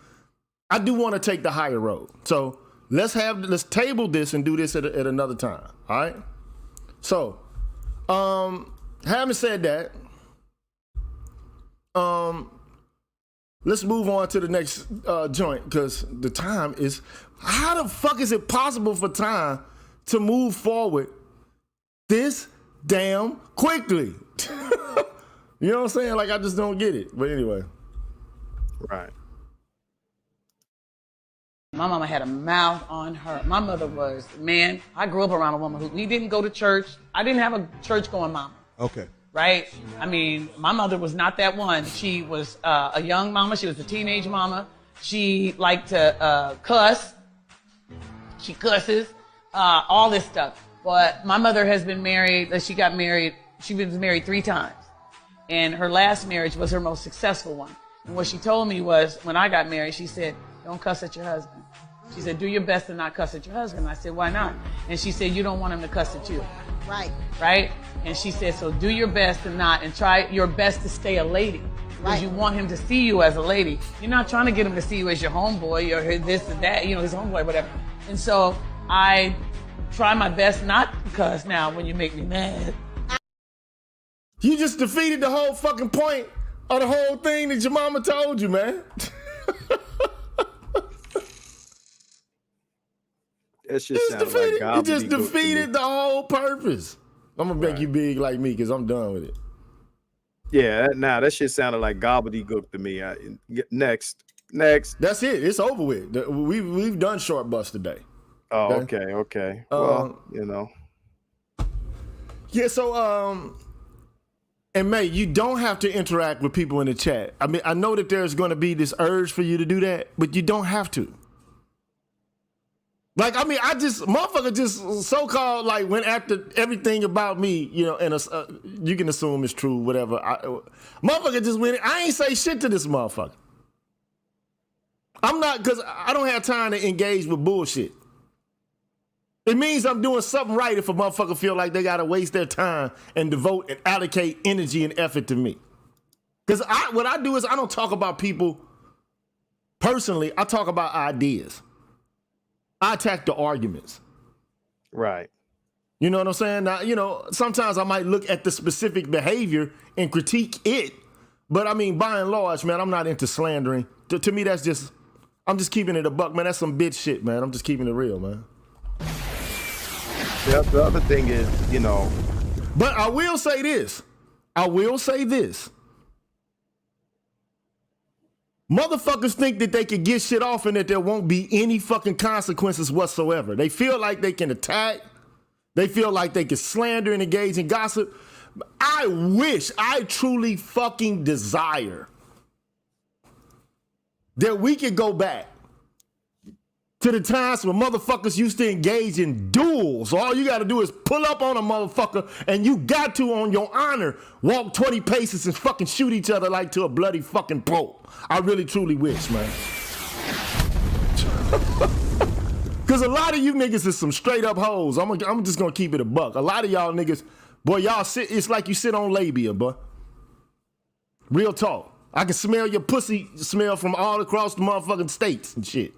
I do want to take the higher road. So let's table this and do this at another time. All right. So, having said that, let's move on to the next joint because the time is. How the fuck is it possible for time to move forward this damn quickly? You know what I'm saying? Like I just don't get it. But anyway, right. My mama had a mouth on her. My mother was, man, I grew up around a woman who, we didn't go to church. I didn't have a church-going mama. Okay. Right? I mean, my mother was not that one. She was a young mama. She was a teenage mama. She liked to cuss. She cusses, all this stuff. But my mother has been married. She got married. She was married 3 times. And her last marriage was her most successful one. And what she told me was, when I got married, she said, don't cuss at your husband. She said, do your best to not cuss at your husband. I said, why not? And she said, you don't want him to cuss at you. Right. Right? And she said, so do your best to not, and try your best to stay a lady. Because you want him to see you as a lady. You're not trying to get him to see you as your homeboy or this and that, you know, his homeboy, whatever. And so I try my best not to cuss now when you make me mad. You just defeated the whole fucking point of the whole thing that your mama told you, man. That shit sounded like gobbledygook. You just defeated the whole purpose. I'm gonna make you big like me because I'm done with it. Yeah, that shit sounded like gobbledygook to me. Next. That's it. It's over with. We've done short bus today. Oh, okay. Well, you know. Yeah. So, and May, you don't have to interact with people in the chat. I mean, I know that there's going to be this urge for you to do that, but you don't have to. Like, I mean, motherfucker just so-called, like, went after everything about me, you know, and you can assume it's true, whatever. Motherfucker just went, I ain't say shit to this motherfucker. I'm not, because I don't have time to engage with bullshit. It means I'm doing something right if a motherfucker feel like they got to waste their time and devote and allocate energy and effort to me. Because what I do is I don't talk about people personally. I talk about ideas. I attack the arguments. Right. You know what I'm saying? Now, you know, sometimes I might look at the specific behavior and critique it. But I mean, by and large, man, I'm not into slandering. To me, that's just, I'm just keeping it a buck, man. That's some bitch shit, man. I'm just keeping it real, man. The other thing is, you know. But I will say this. Motherfuckers think that they can get shit off and that there won't be any fucking consequences whatsoever. They feel like they can attack. They feel like they can slander and engage in gossip. I truly fucking desire that we could go back to the times when motherfuckers used to engage in duels. All you got to do is pull up on a motherfucker and you got to, on your honor, walk 20 paces and fucking shoot each other like to a bloody fucking pope. I really truly wish, man. Because a lot of you niggas is some straight up hoes. I'm just gonna keep it a buck. A lot of y'all niggas, boy, y'all sit, it's like you sit on labia, boy. Real talk. I can smell your pussy smell from all across the motherfucking states and shit.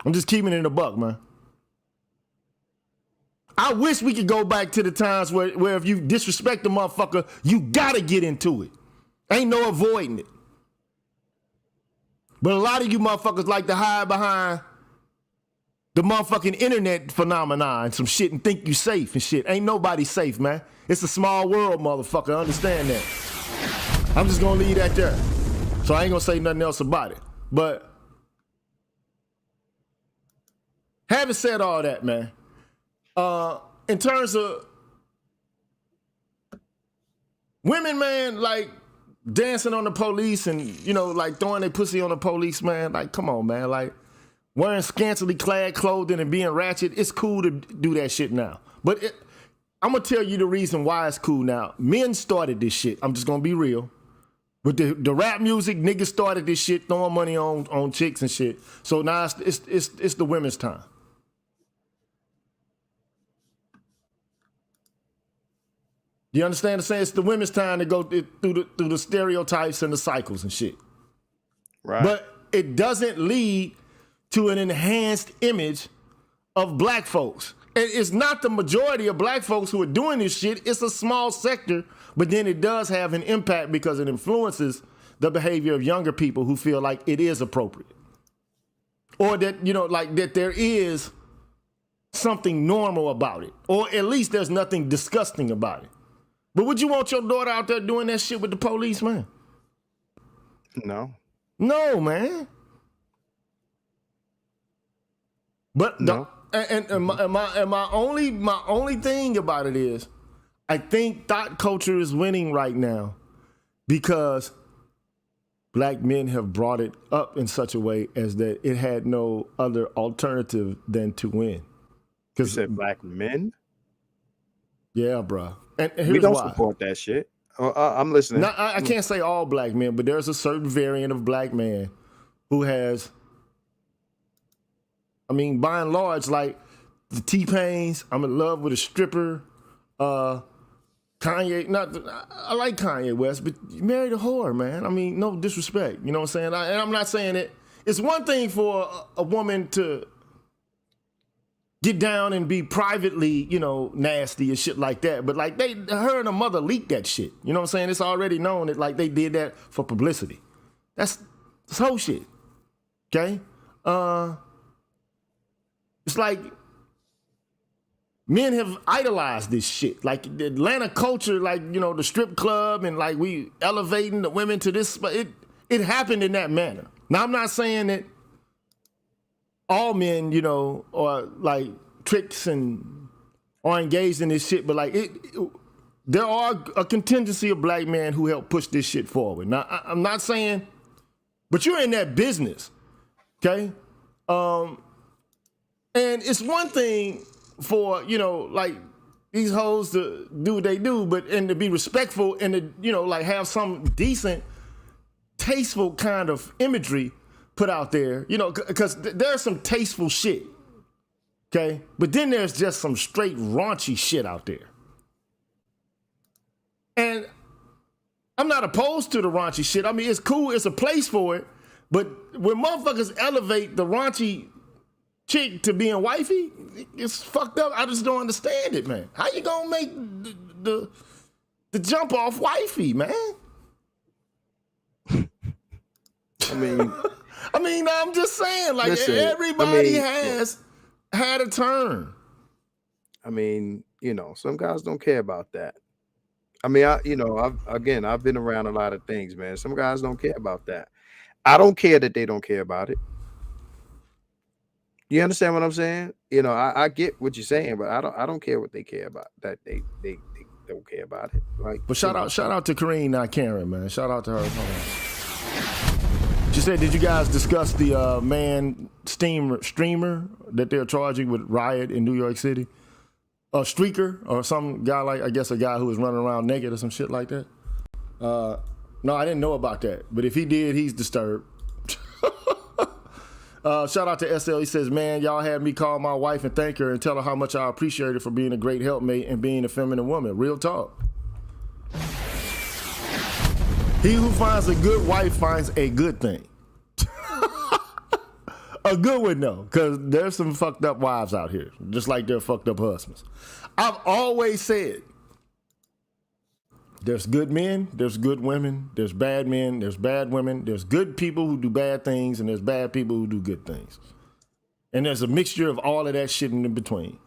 I'm just keeping it in a buck, man. I wish we could go back to the times where if you disrespect the motherfucker, you gotta get into it. Ain't no avoiding it. But a lot of you motherfuckers like to hide behind the motherfucking internet phenomenon and some shit and think you safe and shit. Ain't nobody safe, man. It's a small world, motherfucker. Understand that. I'm just gonna leave that there. So I ain't gonna say nothing else about it. But having said all that, man, in terms of women, man, like dancing on the police and, you know, like throwing their pussy on the police, man, like, come on, man, like wearing scantily clad clothing and being ratchet, it's cool to do that shit now. But I'm gonna tell you the reason why it's cool now. Men started this shit. I'm just gonna be real. With the rap music, niggas started this shit, throwing money on chicks and shit. So now it's the women's time. You understand what I'm saying? It's the women's time to go through the stereotypes and the cycles and shit. Right. But it doesn't lead to an enhanced image of black folks. It's not the majority of black folks who are doing this shit. It's a small sector, but then it does have an impact because it influences the behavior of younger people who feel like it is appropriate. Or that, you know, like that there is something normal about it. Or at least there's nothing disgusting about it. But would you want your daughter out there doing that shit with the police, man? No. No, man. But no. My only thing about it is, I think thought culture is winning right now because black men have brought it up in such a way as that it had no other alternative than to win. You said black men? Yeah, bro. And here's we don't why. support that shit. I'm listening. Now, I can't say all black men, but there's a certain variant of black man who has, I mean, by and large, like the T-Pains, I'm in love with a stripper. Kanye, I like Kanye West, but you married a whore, man. I mean, no disrespect. You know what I'm saying? And I'm not saying it. It's one thing for a woman to get down and be privately, you know, nasty and shit like that. But like her and her mother leaked that shit. You know what I'm saying? It's already known that like they did that for publicity. That's whole shit. Okay? It's like men have idolized this shit. Like the Atlanta culture, like, you know, the strip club and like we elevating the women to this, but it happened in that manner. Now I'm not saying that all men, you know, are like tricks and are engaged in this shit, but like there are a contingency of black men who help push this shit forward. Now I'm not saying, but you're in that business, okay? And it's one thing for, you know, like these hoes to do what they do, and to be respectful and to, you know, like have some decent, tasteful kind of imagery put out there, you know, because there's some tasteful shit, okay? But then there's just some straight raunchy shit out there. And I'm not opposed to the raunchy shit. I mean, it's cool, it's a place for it, but when motherfuckers elevate the raunchy chick to being wifey, it's fucked up. I just don't understand it, man. How you gonna make the jump off wifey, man? I mean, I'm just saying, like, listen, everybody has had a turn. I mean, you know, some guys don't care about that. I mean, I've been around a lot of things, man. Some guys don't care about that. I don't care that they don't care about it. You understand what I'm saying? You know, I get what you're saying, but I don't care what they care about. That they don't care about it. Like, but shout out to Kareem, not Karen, man. Shout out to her. She said, did you guys discuss the man streamer that they're charging with riot in New York City? A streaker or some guy, like, I guess a guy who was running around naked or some shit like that? No, I didn't know about that. But if he did, he's disturbed. Shout out to SL. He says, man, y'all had me call my wife and thank her and tell her how much I appreciate her for being a great helpmate and being a feminine woman. Real talk. He who finds a good wife finds a good thing. A good one, though, because there's some fucked up wives out here, just like there are fucked up husbands. I've always said, there's good men, there's good women, there's bad men, there's bad women, there's good people who do bad things, and there's bad people who do good things. And there's a mixture of all of that shit in between.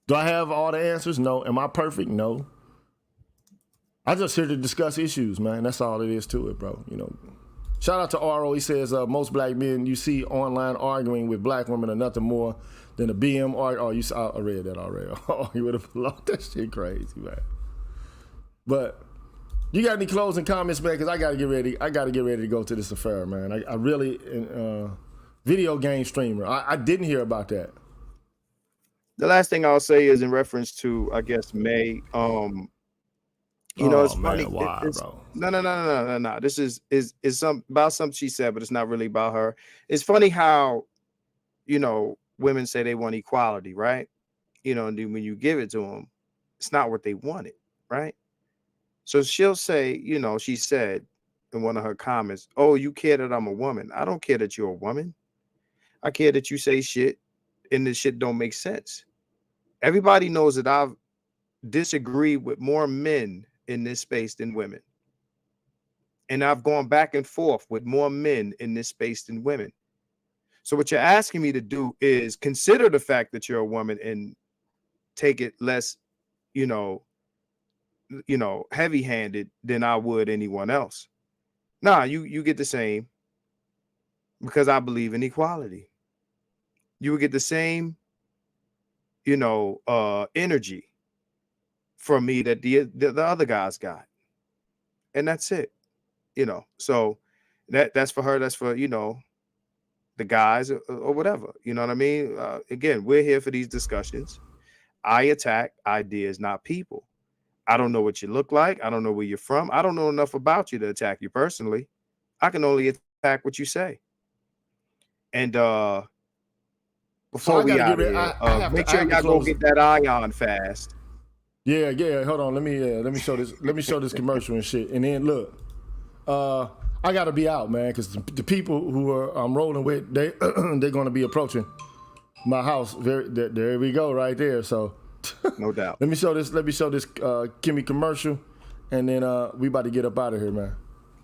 Do I have all the answers? No. Am I perfect? No. I just here to discuss issues, man. That's all it is to it, bro. You know. Shout out to RO. He says, most black men you see online arguing with black women are nothing more than a BM or I read that already. Oh, you would have loved that shit crazy, man. But you got any closing comments, man? Because I gotta get ready. I gotta get ready to go to this affair, man. I really video game streamer. I didn't hear about that. The last thing I'll say is in reference to, I guess, May. You know, it's funny. Man, why, bro? No. This is some about something she said, but it's not really about her. It's funny how, you know, women say they want equality, right? You know, and then when you give it to them, it's not what they wanted, right? So she'll say, you know, she said in one of her comments, "Oh, you care that I'm a woman? I don't care that you're a woman. I care that you say shit and this shit don't make sense." Everybody knows that I've disagreed with more men in this space than women. And I've gone back and forth with more men in this space than women. So what you're asking me to do is consider the fact that you're a woman and take it less, you know, heavy-handed than I would anyone else. Nah, you get the same because I believe in equality. You would get the same, you know, energy from me that the other guys got, and that's it, you know. So that's for her. That's for, you know, the guys or whatever. You know what I mean? Again, we're here for these discussions. I attack ideas, not people. I don't know what you look like. I don't know where you're from. I don't know enough about you to attack you personally. I can only attack what you say. And before we out of here, make sure y'all go get that ion fast. Yeah. Hold on. Let me show this. Let me show this commercial and shit. And then look, I gotta be out, man, because the people who I'm rolling with, they're gonna be approaching my house. There we go, right there. So, no doubt. Let me show this. Kimmy commercial, and then we about to get up out of here, man.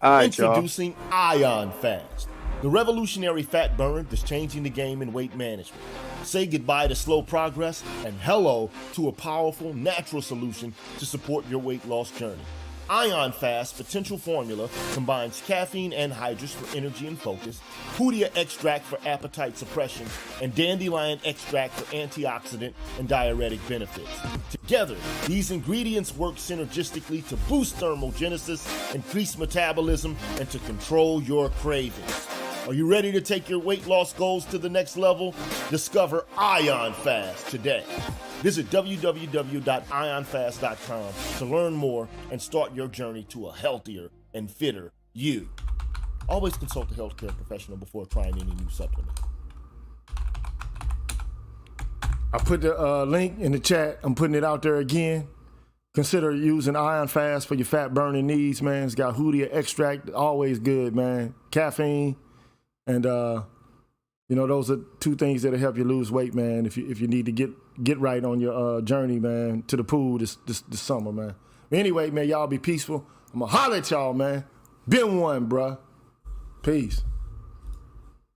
All right, Introducing Ion Fast, the revolutionary fat burn that's changing the game in weight management. Say goodbye to slow progress and hello to a powerful, natural solution to support your weight loss journey. Ion Fast potential formula combines caffeine anhydrous for energy and focus, Hoodia extract for appetite suppression, and dandelion extract for antioxidant and diuretic benefits. Together, these ingredients work synergistically to boost thermogenesis, increase metabolism, and to control your cravings. Are you ready to take your weight loss goals to the next level? Discover Ion Fast today. Visit www.ionfast.com to learn more and start your journey to a healthier and fitter you. Always consult a healthcare professional before trying any new supplement. I put the link in the chat. I'm putting it out there again. Consider using Ion Fast for your fat burning needs, man. It's got Hoodia extract, always good, man. Caffeine. And you know, those are two things that'll help you lose weight, man. If you need to get right on your journey, man, to the pool this summer, man. Anyway, man, y'all be peaceful. I'm gonna holler at y'all, man. Been one, bruh. Peace.